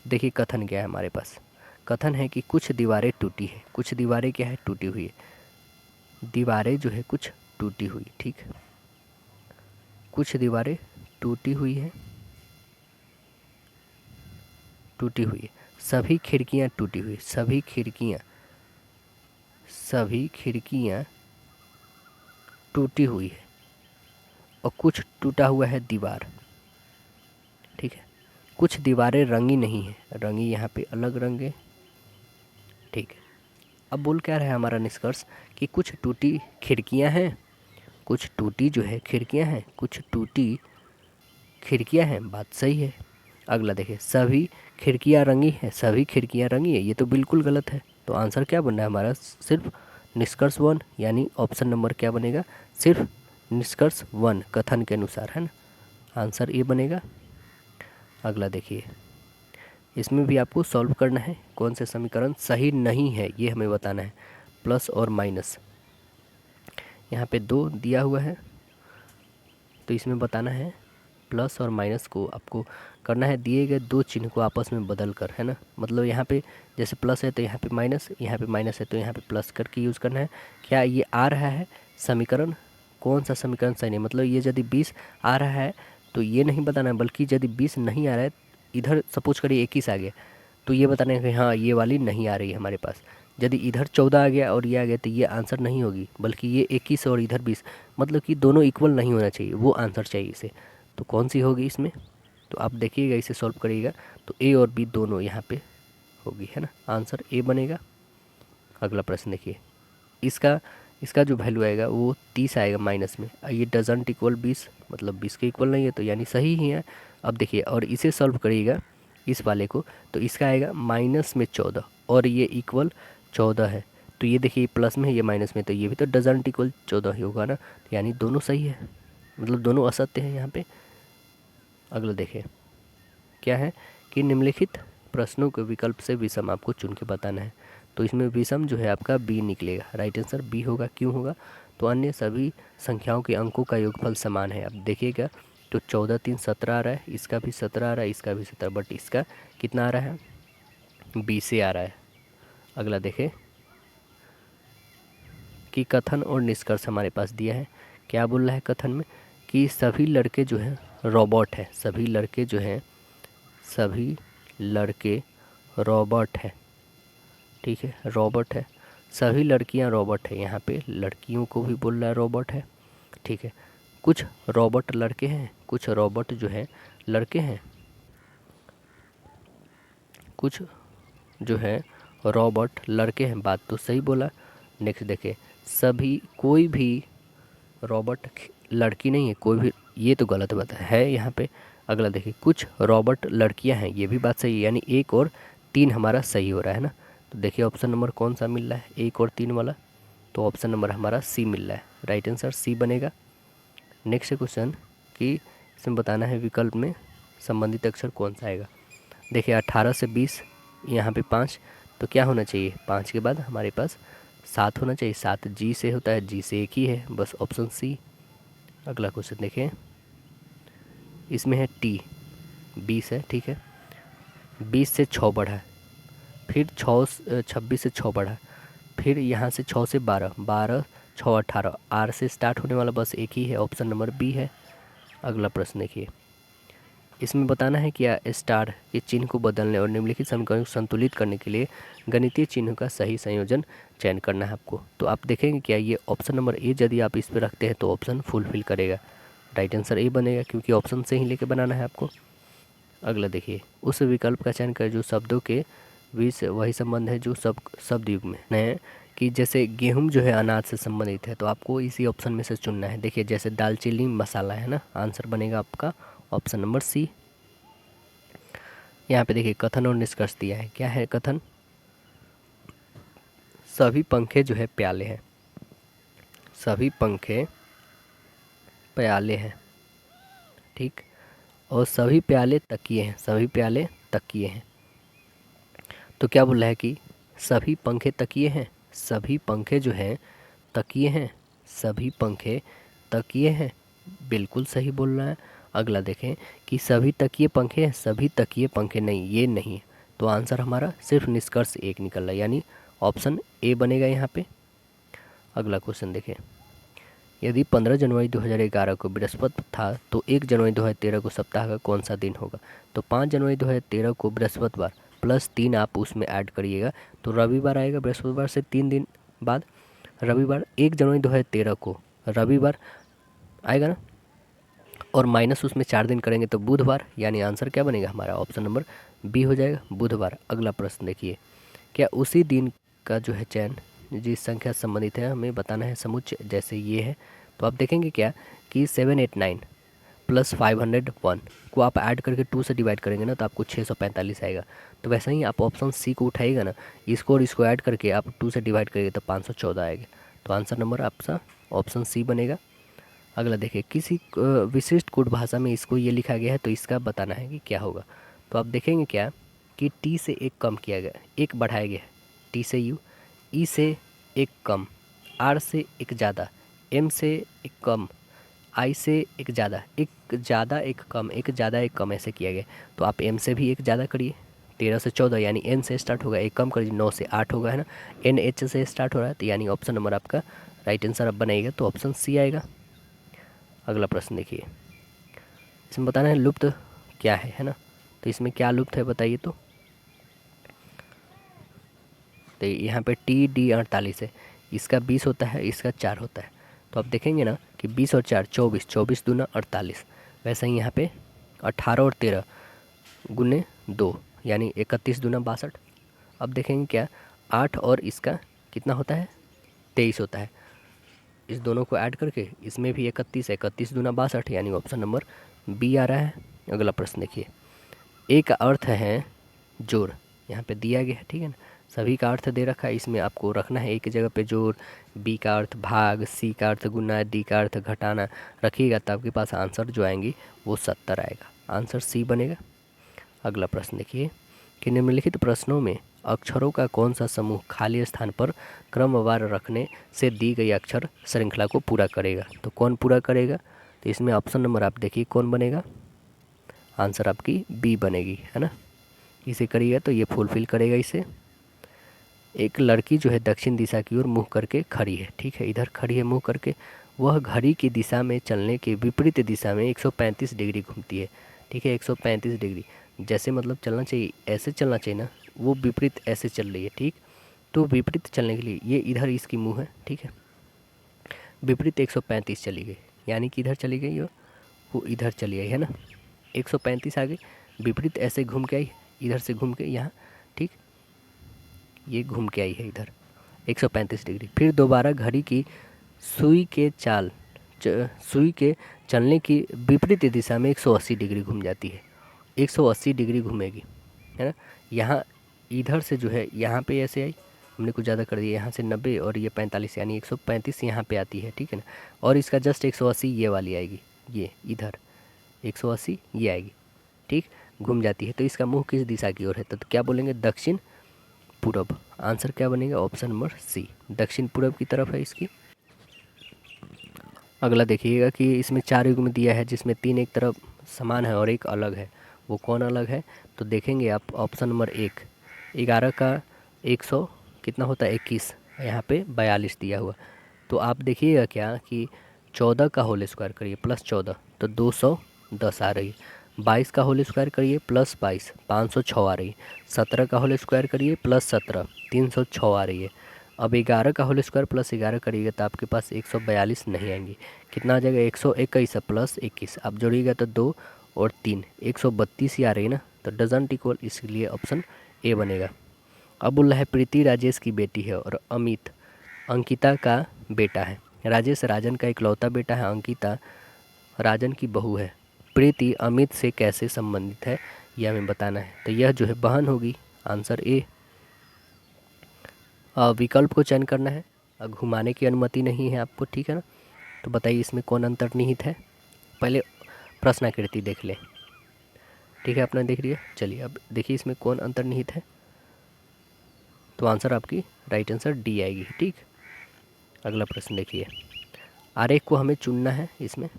देखिए कथन क्या है हमारे पास, कथन है कि कुछ दीवारें टूटी है, कुछ दीवारें क्या है, टूटी हुई है, दीवारें जो है कुछ टूटी हुई, ठीक, कुछ दीवारें टूटी हुई है, टूटी हुई है, सभी खिड़कियाँ टूटी हुई, सभी खिड़कियाँ टूटी हुई है, और कुछ टूटा हुआ है दीवार, ठीक है। कुछ दीवारें रंगी नहीं है, रंगी यहाँ पे अलग रंग है, ठीक है। अब बोल क्या रहा है हमारा निष्कर्ष कि कुछ टूटी खिड़कियाँ हैं, कुछ टूटी जो है खिड़कियाँ हैं, कुछ टूटी खिड़कियाँ हैं, बात सही है। अगला देखिए, सभी खिड़कियाँ रंगी है, सभी खिड़कियाँ रंगी है, ये तो बिल्कुल गलत है। तो आंसर क्या बनना है हमारा, सिर्फ निष्कर्ष 1, यानी ऑप्शन नंबर क्या बनेगा, सिर्फ निष्कर्ष 1 कथन के अनुसार, है ना, आंसर ए बनेगा। अगला देखिए, इसमें भी आपको सॉल्व करना है, कौन से समीकरण सही नहीं है ये हमें बताना है, प्लस और माइनस। यहाँ पे 2 दिया हुआ है, तो इसमें बताना है प्लस और माइनस को आपको करना है दिए गए 2 चिन्ह को आपस में बदल कर, है ना। मतलब यहाँ पे जैसे प्लस है तो यहाँ पे माइनस, यहाँ पे माइनस है तो यहाँ पे प्लस करके यूज़ करना है। क्या ये आ रहा है समीकरण, कौन सा समीकरण सही नहीं, मतलब ये यदि 20 आ रहा है तो ये नहीं बताना है, बल्कि यदि 20 नहीं आ रहा है, इधर सपोज करिए 21 आ गया, तो ये बताना है कि हाँ ये वाली नहीं आ रही है हमारे पास। यदि इधर 14 आ गया और ये आ गया तो ये आंसर नहीं होगी, बल्कि ये 21 और इधर 20, मतलब कि दोनों इक्वल नहीं होना चाहिए, वो आंसर चाहिए इसे। तो कौन सी होगी इसमें, तो आप देखिएगा इसे सॉल्व करिएगा, तो ए और बी दोनों यहाँ पे होगी, है ना, आंसर ए बनेगा। अगला प्रश्न देखिए, इसका इसका जो वैल्यू आएगा वो 30 आएगा माइनस में, ये डजंट इक्वल 20, मतलब 20 के इक्वल नहीं है, तो यानी सही ही है। अब देखिए और इसे सॉल्व करिएगा इस वाले को, तो इसका आएगा माइनस में 14 और ये इक्वल 14 है, तो ये देखिए प्लस में है ये माइनस में, तो ये भी तो डजंट इक्वल 14 ही होगा ना, तो यानी दोनों सही है, मतलब दोनों असत्य हैं यहाँ पे। अगला देखिए क्या है कि निम्नलिखित प्रश्नों के विकल्प से विषम आपको चुन के बताना है। तो इसमें विषम जो है आपका बी निकलेगा, राइट आंसर बी होगा। क्यों होगा, तो अन्य सभी संख्याओं के अंकों का योगफल समान है। अब देखिएगा तो 14 3 17 आ रहा है, इसका भी 17 आ रहा है, इसका भी 17, बट इसका कितना आ रहा है, 20 से आ रहा है। अगला देखें कि कथन और निष्कर्ष हमारे पास दिया है। क्या बोल रहा है कथन में कि सभी लड़के जो हैं रोबोट है, सभी लड़के जो हैं, सभी लड़के रोबोट है, ठीक है, रोबोट है। सभी लड़कियां रोबोट है, यहाँ पे लड़कियों को भी बोल रहा है रोबोट है, ठीक है। कुछ रोबोट लड़के हैं, कुछ रोबोट जो है लड़के हैं, कुछ जो है रोबोट लड़के हैं, बात तो सही बोला। नेक्स्ट देखे, सभी कोई भी रोबोट लड़की नहीं है, कोई भी, ये तो गलत बात है यहाँ पे। अगला देखिए, कुछ रोबोट लड़कियां हैं, ये भी बात सही है, यानी 1 और 3 हमारा सही हो रहा है ना। तो देखिए ऑप्शन नंबर कौन सा मिल रहा है, 1 और 3 वाला, तो ऑप्शन नंबर हमारा सी मिल रहा है, राइट आंसर सी बनेगा। नेक्स्ट क्वेश्चन कि इसमें बताना है विकल्प में संबंधित अक्षर कौन सा आएगा। देखिए 18 से 20, यहाँ पे 5, तो क्या होना चाहिए, 5 के बाद हमारे पास 7 होना चाहिए, 7 जी से होता है, जी से एक ही है, बस ऑप्शन सी। अगला क्वेश्चन देखें, इसमें है टी, 20 है, ठीक है, 20 से 6 बढ़ा, फिर 26 से 6 बढ़ा, फिर यहाँ से 6 से 12, 12 6 18, आर से स्टार्ट होने वाला बस एक ही है, ऑप्शन नंबर बी है। अगला प्रश्न देखिए, इसमें बताना है कि स्टार के चिन्ह को बदलने और निम्नलिखित समीकरण को संतुलित करने के लिए गणितीय चिन्ह का सही संयोजन चयन करना है आपको। तो आप देखेंगे क्या ये ऑप्शन नंबर ए यदि आप इस पर रखते हैं तो ऑप्शन फुलफिल करेगा, राइट आंसर ए बनेगा, क्योंकि ऑप्शन से ही लेके बनाना है आपको। अगला देखिए, उस विकल्प का चयन करें जो शब्दों के बीच वही संबंध है जो शब्द युग में है, कि जैसे गेहूं जो है अनाज से संबंधित है, तो आपको इसी ऑप्शन में से चुनना है। देखिए जैसे दालचीनी मसाला है ना, आंसर बनेगा आपका ऑप्शन नंबर सी। यहाँ पे देखिए कथन और निष्कर्ष दिया है, क्या है कथन, सभी पंखे जो है प्याले हैं, सभी पंखे प्याले हैं, ठीक, और सभी प्याले तकिए हैं, सभी प्याले तकिए हैं। तो क्या बोल रहा है कि सभी पंखे तकिए हैं, सभी पंखे जो हैं तकिए हैं, सभी पंखे तकिए हैं, बिल्कुल सही बोल रहा है। अगला देखें कि सभी तकिए पंखे हैं, सभी तकिए पंखे नहीं, ये नहीं है, तो आंसर हमारा सिर्फ निष्कर्ष एक निकल रहा है, यानी ऑप्शन ए बनेगा यहाँ पे। अगला क्वेश्चन देखें, यदि 15 जनवरी 2011 को बृहस्पति था तो 1 जनवरी 2013 को सप्ताह का कौन सा दिन होगा। तो 5 जनवरी 2013 को बृहस्पतिवार प्लस 3 आप उसमें ऐड करिएगा तो रविवार आएगा, बृहस्पतिवार से 3 दिन बाद रविवार। 1 जनवरी 2013 को रविवार आएगा ना, और माइनस उसमें 4 दिन करेंगे तो बुधवार, यानी आंसर क्या बनेगा हमारा ऑप्शन नंबर बी हो जाएगा, बुधवार। अगला प्रश्न देखिए, क्या उसी दिन का जो है चयन जिस संख्या से संबंधित है हमें बताना है समुच्चय, जैसे ये है, तो आप देखेंगे क्या कि 789 प्लस 501 को आप ऐड करके 2 से डिवाइड करेंगे ना तो आपको 645 आएगा। तो वैसा ही आप ऑप्शन सी को उठाइएगा ना, इसको और इसको ऐड करके आप 2 से डिवाइड करेंगे तो 514 आएगा। तो आंसर नंबर आपका ऑप्शन सी बनेगा। अगला देखिए, किसी विशिष्ट कोड भाषा में इसको ये लिखा गया है तो इसका बताना है कि क्या होगा। तो आप देखेंगे क्या कि टी से एक कम किया गया, एक बढ़ाया गया है, टी से यू, ई से एक कम, आर से एक ज़्यादा, एम से एक कम, आई से एक ज़्यादा, एक ज़्यादा एक कम, एक ज़्यादा एक कम, ऐसे किया गया। तो आप एम से भी एक ज़्यादा करिए, 13 से 14 यानी एन से स्टार्ट होगा, एक कम करिए 9 से 8 होगा, है ना, एन एच से स्टार्ट हो रहा है, तो यानी ऑप्शन नंबर आपका राइट आंसर अब बनेगा, तो ऑप्शन सी आएगा। अगला प्रश्न देखिए, इसमें बताना है लुप्त क्या है ना, तो इसमें क्या लुप्त है बताइए। तो यहाँ पे टी डी 48 है, इसका 20 होता है, इसका 4 होता है, तो आप देखेंगे ना कि 20 और 4 24, 24 दूना 48, वैसे ही यहाँ पे 18 और 13 गुने 2 यानी 31 दूना 62। अब देखेंगे क्या 8 और इसका कितना होता है 23 होता है, इस दोनों को ऐड करके इसमें भी 31 है, 31 दूना 62 यानी ऑप्शन नंबर बी आ रहा है। अगला प्रश्न देखिए, ए का अर्थ है जोड़, यहाँ पे दिया गया है, ठीक है ना, सभी का अर्थ दे रखा है, इसमें आपको रखना है एक जगह पे जोड़, बी का अर्थ भाग, सी का अर्थ गुना, डी का अर्थ घटाना रखिएगा तो आपके पास आंसर जो आएंगी वो 70 आएगा, आंसर सी बनेगा। अगला प्रश्न देखिए कि निम्नलिखित प्रश्नों में अक्षरों का कौन सा समूह खाली स्थान पर क्रमवार रखने से दी गई अक्षर श्रृंखला को पूरा करेगा। तो कौन पूरा करेगा, तो इसमें ऑप्शन नंबर आप देखिए कौन बनेगा, आंसर आपकी बी बनेगी, है ना, इसे करिएगा तो ये फुलफिल करेगा इसे। एक लड़की जो है दक्षिण दिशा की ओर मुँह करके खड़ी है, ठीक है, इधर खड़ी है मुँह करके, वह घड़ी की दिशा में चलने के विपरीत दिशा में 135 डिग्री घूमती है, ठीक है, 135 डिग्री, जैसे मतलब चलना चाहिए ऐसे चलना चाहिए ना, वो विपरीत ऐसे चल रही है, ठीक, तो विपरीत चलने के लिए ये इधर इसकी मुँह है, ठीक है, विपरीत 135 चली गई, यानी कि इधर चली गई वो इधर चली आई, है ना, 135 आ गई, विपरीत ऐसे घूम के आई, इधर से घूम के यहाँ, ठीक, ये घूम के आई है इधर 135 डिग्री, फिर दोबारा घड़ी की सुई के चलने की विपरीत दिशा में 180 डिग्री घूम जाती है, 180 डिग्री घूमेगी, है ना, यहाँ इधर से जो है यहाँ पे ऐसे आई, हमने कुछ ज़्यादा कर दिया, यहाँ से 90 और ये 45 यानी 135 यहाँ पे आती है, ठीक है ना, और इसका जस्ट 180 ये वाली आएगी, ये इधर 180 ये आएगी, ठीक, घूम जाती है, तो इसका मुँह किस दिशा की ओर है, तो क्या बोलेंगे दक्षिण पूरब, आंसर क्या बनेगा ऑप्शन नंबर सी, दक्षिण पूरब की तरफ है इसकी। अगला देखिएगा कि इसमें 4 युग्म दिया है जिसमें 3 एक तरफ समान है और एक अलग है, वो कौन अलग है, तो देखेंगे आप ऑप्शन नंबर 1, 11 का 100 कितना होता है 21, यहाँ पे 42 दिया हुआ। तो आप देखिएगा क्या कि 14 का होल स्क्वायर करिए प्लस 14 तो 210 आ रही है। 22 का होल स्क्वायर करिए प्लस 22 506 आ रही है। 17 का होल स्क्वायर करिए प्लस 17 306 आ रही है। अब 11 का होल स्क्वायर प्लस 11 करिएगा तो आपके पास 142 नहीं आएंगी। कितना आ जाएगा 121 प्लस 21, आप जोड़िएगा तो 2 और 3 132 ही आ रही है ना, तो डजंट इक्वल, इसलिए ऑप्शन ए बनेगा। अब बोल रहा है प्रीति राजेश की बेटी है और अमित अंकिता का बेटा है। राजेश राजन का इकलौता बेटा है, अंकिता राजन की बहू है। प्रीति अमित से कैसे संबंधित है यह हमें बताना है। तो यह जो है बहन होगी, आंसर ए। विकल्प को चयन करना है, घुमाने की अनुमति नहीं है आपको, ठीक है ना। तो बताइए इसमें कौन अंतर्निहित है। पहले प्रश्नाकृति देख लें, ठीक है, आपने देख लिया। चलिए अब देखिए इसमें कौन अंतर्निहित है। तो आंसर आपकी राइट आंसर डी आएगी, ठीक। अगला प्रश्न देखिए, आरेख को हमें चुनना है। इसमें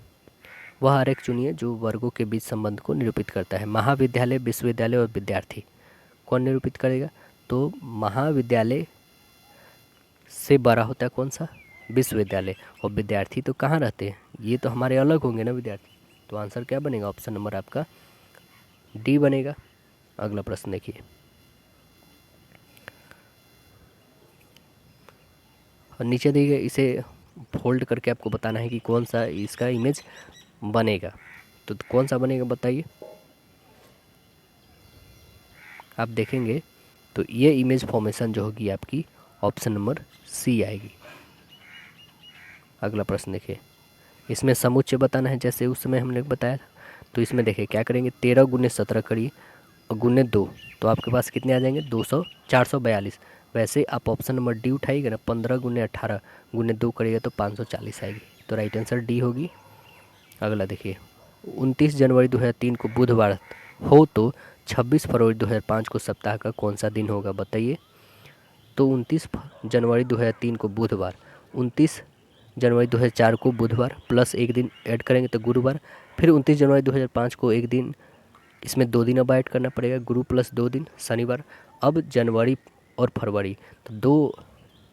वह आरेख चुनिए जो वर्गों के बीच संबंध को निरूपित करता है। महाविद्यालय, विश्वविद्यालय और विद्यार्थी, कौन निरूपित करेगा। तो महाविद्यालय से बड़ा होता है कौन सा, विश्वविद्यालय, और विद्यार्थी तो कहाँ रहते हैं, ये तो हमारे अलग होंगे ना विद्यार्थी। तो आंसर क्या बनेगा, ऑप्शन नंबर आपका डी बनेगा। अगला प्रश्न देखिए, और नीचे दिए गए इसे फोल्ड करके आपको बताना है कि कौन सा इसका इमेज बनेगा। तो कौन सा बनेगा बताइए। आप देखेंगे तो ये इमेज फॉर्मेशन जो होगी आपकी ऑप्शन नंबर सी आएगी। अगला प्रश्न देखिए, इसमें समुच्चय बताना है जैसे उस समय हमने बताया था। तो इसमें देखिए क्या करेंगे, 13 गुने 17 करिए और गुने 2, तो आपके पास कितने आ जाएंगे 442। वैसे आप ऑप्शन नंबर डी उठाइएगा ना, 15 गुने 18 गुने 2 करिएगा तो 540 आएगी। तो राइट आंसर डी होगी। अगला देखिए, 29 जनवरी 2003 को बुधवार हो तो 26 फरवरी 2005 को सप्ताह का कौन सा दिन होगा बताइए। तो 29 जनवरी 2003 को बुधवार, 29 जनवरी 2004 को बुधवार प्लस एक दिन ऐड करेंगे तो गुरुवार, फिर 29 जनवरी 2005 को एक दिन, इसमें 2 दिन अब ऐड करना पड़ेगा, गुरु प्लस 2 दिन शनिवार। अब जनवरी और फरवरी, तो 2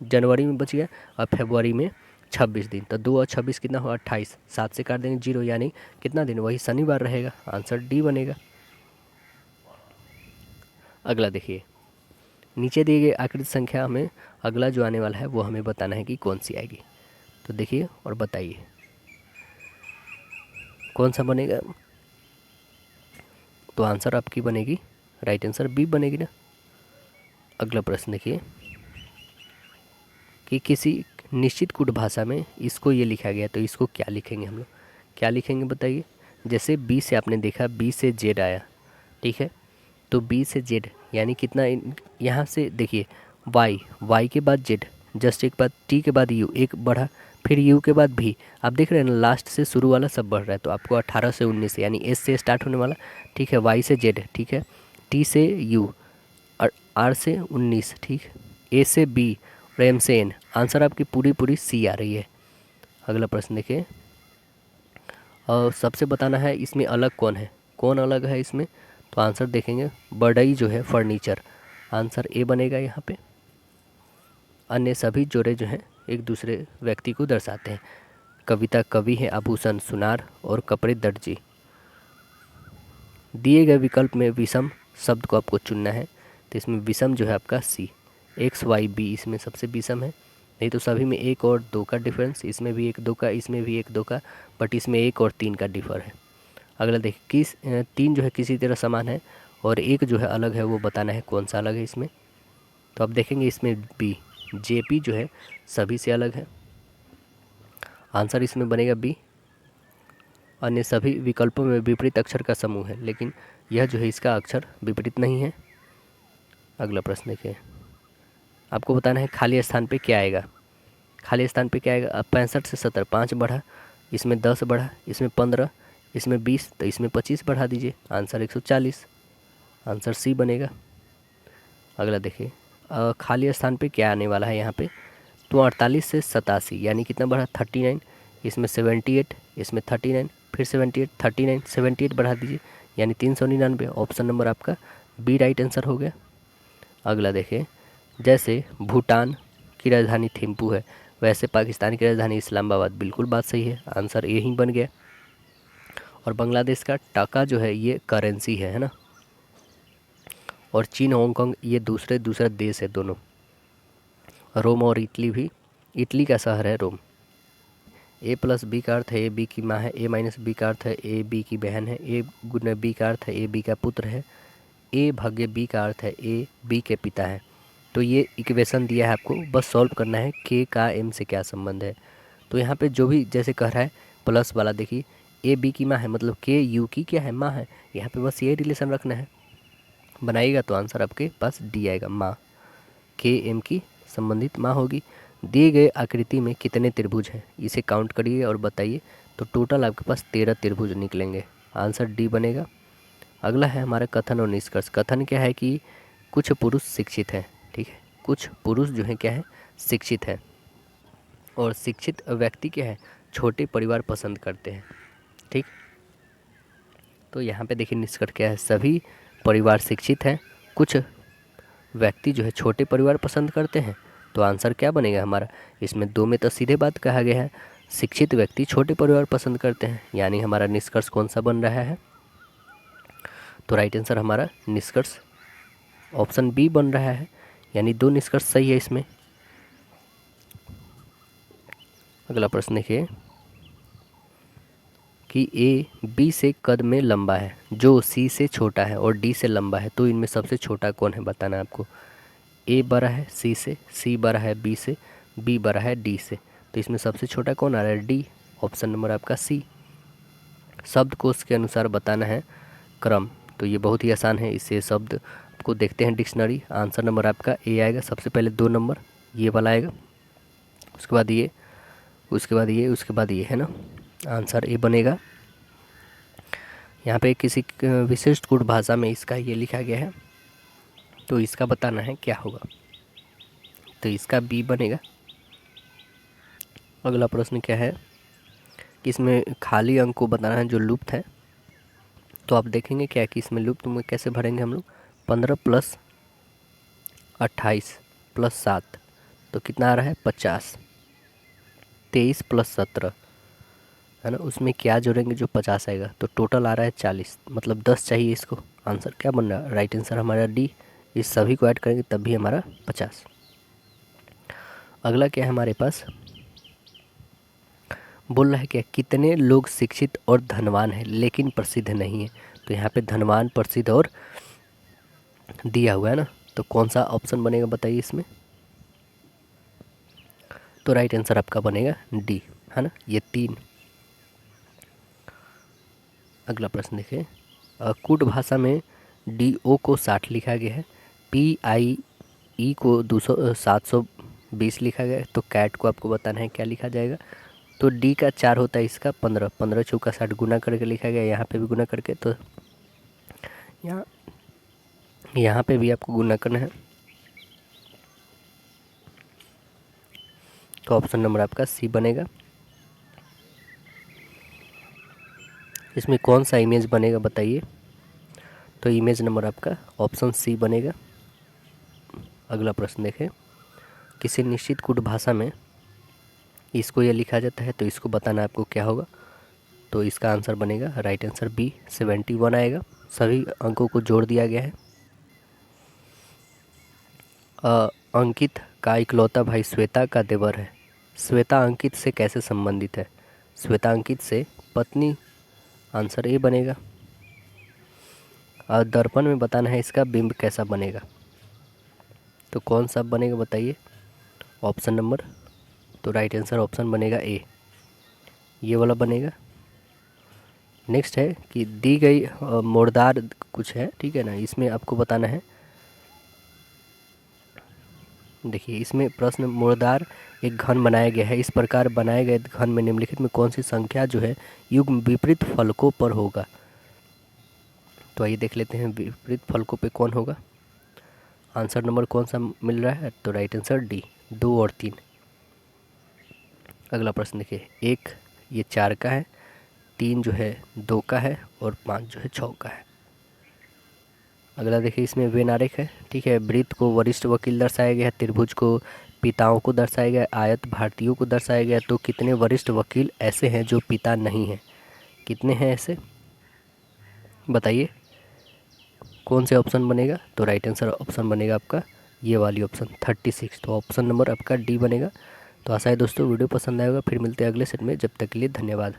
जनवरी में बच गया और फरवरी में 26 दिन, तो 2 और 26 कितना हुआ 28, 7 से काट देंगे 0, यानी कितना दिन, वही शनिवार रहेगा। आंसर डी बनेगा। अगला देखिए, नीचे दिए गए आकृति संख्या में अगला जो आने वाला है वो हमें बताना है कि कौन सी आएगी। तो देखिए और बताइए कौन सा बनेगा। तो आंसर आपकी बनेगी राइट आंसर बी बनेगी ना। अगला प्रश्न देखिए कि किसी निश्चित कूट भाषा में इसको ये लिखा गया, तो इसको क्या लिखेंगे हम लोग, क्या लिखेंगे बताइए। जैसे बी से आपने देखा बी से जेड आया, ठीक है, तो बी से जेड यानी कितना, यहाँ से देखिए वाई के बाद जेड, जस्ट एक बाद टी के बाद यू एक बढ़ा, फिर यू के बाद भी, आप देख रहे हैं ना लास्ट से शुरू वाला सब बढ़ रहा है। तो आपको 18 से 19 यानी एस से स्टार्ट होने वाला, ठीक है, वाई से जेड, ठीक है, टी से यू, आर से 19, ठीक, ए से बी और एम से एन। आंसर आपकी पूरी सी आ रही है। अगला प्रश्न देखिए, और सबसे बताना है इसमें अलग कौन है, कौन अलग है इसमें। तो आंसर देखेंगे बढ़ई जो है फर्नीचर, आंसर ए बनेगा यहाँ पे। अन्य सभी जोड़े जो हैं एक दूसरे व्यक्ति को दर्शाते हैं। कविता कवि है, आभूषण सुनार और कपड़े दर्जी। दिए गए विकल्प में विषम शब्द को आपको चुनना है। तो इसमें विषम जो है आपका सी, एक्स वाई बी इसमें सबसे विषम है, नहीं तो सभी में 1 और 2 का डिफरेंस, इसमें भी 1 2 का, इसमें भी 1 2 का, बट इसमें 1 और 3 का डिफर है। अगला देखिए, 3 जो है किसी तरह समान है और 1 जो है अलग है, वो बताना है कौन सा अलग है इसमें। तो आप देखेंगे इसमें बी, जेपी जो है सभी से अलग है, आंसर इसमें बनेगा बी। अन्य सभी विकल्पों में विपरीत अक्षर का समूह है, लेकिन यह जो है इसका अक्षर विपरीत नहीं है। अगला प्रश्न देखिए, आपको बताना है खाली स्थान पे क्या आएगा। खाली स्थान पे क्या आएगा, अब 65 से 70 5 बढ़ा, इसमें 10 बढ़ा, इसमें 15, इसमें 20, तो इसमें 25 बढ़ा दीजिए, आंसर 140, आंसर सी बनेगा। अगला देखिए, खाली स्थान पे क्या आने वाला है यहाँ पे। तो 48 से 87 यानी कितना बढ़ा 39, इसमें 78, इसमें 39, फिर 78 39 78 बढ़ा दीजिए, यानी 399। ऑप्शन नंबर आपका बी राइट आंसर हो गया। अगला देखिए, जैसे भूटान की राजधानी थिम्पू है, वैसे पाकिस्तान की राजधानी इस्लामाबाद। बिल्कुल बात सही है, आंसर ए ही बन गया। और बांग्लादेश का टाका जो है ये करेंसी है ना। और चीन हांगकांग ये दूसरे दूसरा देश है दोनों। रोम और इटली भी, इटली का शहर है रोम। ए प्लस बी का अर्थ है ए बी की माँ है, ए माइनस बी का अर्थ है ए बी की बहन है, ए गुना बी का अर्थ है ए बी का पुत्र है, ए भाग्य बी का अर्थ है ए बी के पिता है। तो ये इक्वेशन दिया है आपको, बस सॉल्व करना है के का एम से क्या संबंध है। तो यहाँ पे जो भी जैसे कह रहा है प्लस वाला, देखिए ए बी की माँ है मतलब के यू की क्या है, माँ है। यहाँ पे बस ये रिलेशन रखना है, बनाइएगा तो आंसर आपके पास डी आएगा, माँ। के एम की संबंधित माँ होगी। दिए गए आकृति में कितने त्रिभुज हैं, इसे काउंट करिए और बताइए। तो टोटल आपके पास 13 त्रिभुज निकलेंगे, आंसर डी बनेगा। अगला है हमारा कथन और निष्कर्ष। कथन क्या है कि कुछ पुरुष शिक्षित हैं, ठीक है, कुछ पुरुष जो हैं क्या है, शिक्षित हैं। और शिक्षित व्यक्ति क्या है, छोटे परिवार पसंद करते हैं, ठीक। तो यहाँ पे देखिए निष्कर्ष क्या है, सभी परिवार शिक्षित हैं, कुछ व्यक्ति जो है छोटे परिवार पसंद करते हैं। तो आंसर क्या बनेगा हमारा, इसमें दो में तो सीधे बात कहा गया है, शिक्षित व्यक्ति छोटे परिवार पसंद करते हैं, यानी हमारा निष्कर्ष कौन सा बन रहा है। तो राइट आंसर हमारा निष्कर्ष ऑप्शन बी बन रहा है, यानी दो निष्कर्ष सही है इसमें। अगला प्रश्न देखिए कि ए बी से कद में लंबा है, जो सी से छोटा है और डी से लंबा है, तो इनमें सबसे छोटा कौन है बताना है आपको। ए बड़ा है सी से, सी बड़ा है बी से, बी बड़ा है डी से, तो इसमें सबसे छोटा कौन आ रहा है, डी। ऑप्शन नंबर आपका सी। शब्दकोश के अनुसार बताना है क्रम, तो ये बहुत ही आसान है, इससे शब्द को देखते हैं डिक्शनरी। आंसर नंबर आपका ए आएगा, सबसे पहले 2 नंबर ये वाला आएगा, उसके बाद ये, उसके बाद ये, उसके बाद ये, है ना। आंसर ए बनेगा। यहाँ पे किसी विशिष्ट गुण भाषा में इसका ये लिखा गया है, तो इसका बताना है क्या होगा, तो इसका बी बनेगा। अगला प्रश्न क्या है कि इसमें खाली अंक को बताना है जो लुप्त है। तो आप देखेंगे क्या कि इसमें लुप्त में कैसे भरेंगे हम लोग, 15 + 28 + 7, तो कितना आ रहा है 50। 23 + 17 है ना, उसमें क्या जोड़ेंगे जो 50 आएगा, तो टोटल आ रहा है 40, मतलब 10 चाहिए इसको। आंसर क्या बन रहा है, राइट आंसर हमारा डी। इस सभी को ऐड करेंगे तब भी हमारा 50। अगला क्या है हमारे पास, बोल रहा है क्या कितने लोग शिक्षित और धनवान हैं लेकिन प्रसिद्ध नहीं है। तो यहाँ पे धनवान, प्रसिद्ध और दिया हुआ है ना, तो कौन सा ऑप्शन बनेगा बताइए इसमें। तो राइट आंसर आपका बनेगा डी, है ना, ये 3। अगला प्रश्न देखिए, कूट भाषा में डी ओ को 60 लिखा गया है, पी आई ई को 720 लिखा गया है, तो कैट को आपको बताना है क्या लिखा जाएगा। तो डी का 4 होता है, इसका 15, 15 चौका 60 गुना करके लिखा गया, यहाँ पे भी गुना करके, तो यहाँ पे भी आपको गुना करना है। तो ऑप्शन नंबर आपका सी बनेगा। इसमें कौन सा इमेज बनेगा बताइए। तो इमेज नंबर आपका ऑप्शन सी बनेगा। अगला प्रश्न देखें, किसी निश्चित कूट भाषा में इसको ये लिखा जाता है, तो इसको बताना आपको क्या होगा। तो इसका आंसर बनेगा राइट आंसर बी, 71 आएगा, सभी अंकों को जोड़ दिया गया है। अंकित का इकलौता भाई श्वेता का देवर है, श्वेता अंकित से कैसे संबंधित है। श्वेता अंकित से पत्नी, आंसर ए बनेगा। दर्पण में बताना है इसका बिंब कैसा बनेगा, तो कौन सा बनेगा बताइए ऑप्शन नंबर। तो राइट आंसर ऑप्शन बनेगा ए, ये वाला बनेगा। नेक्स्ट है कि दी गई मोड़दार कुछ है, ठीक है ना, इसमें आपको बताना है। देखिए इसमें प्रश्न, मोड़दार एक घन बनाया गया है, इस प्रकार बनाए गए घन में निम्नलिखित में कौन सी संख्या जो है युग्म विपरीत फलकों पर होगा। तो आइए देख लेते हैं विपरीत फलकों पे कौन होगा। आंसर नंबर कौन सा मिल रहा है, तो राइट आंसर डी, 2 और 3। अगला प्रश्न देखिए, 1 ये 4 का है, 3 जो है 2 का है और 5 जो है 6 का है। अगला देखिए इसमें वेन आरेख है, ठीक है, वृत्त को वरिष्ठ वकील दर्शाया गया है, त्रिभुज को पिताओं को दर्शाया गया, आयत भारतीयों को दर्शाया गया, तो कितने वरिष्ठ वकील ऐसे हैं जो पिता नहीं हैं? कितने हैं ऐसे, बताइए कौन से ऑप्शन बनेगा? तो राइट आंसर ऑप्शन बनेगा आपका ये वाली ऑप्शन 36। तो ऑप्शन नंबर आपका डी बनेगा। तो आशा है दोस्तों वीडियो पसंद आएगा। फिर मिलते हैं अगले सेट में, जब तक के लिए धन्यवाद।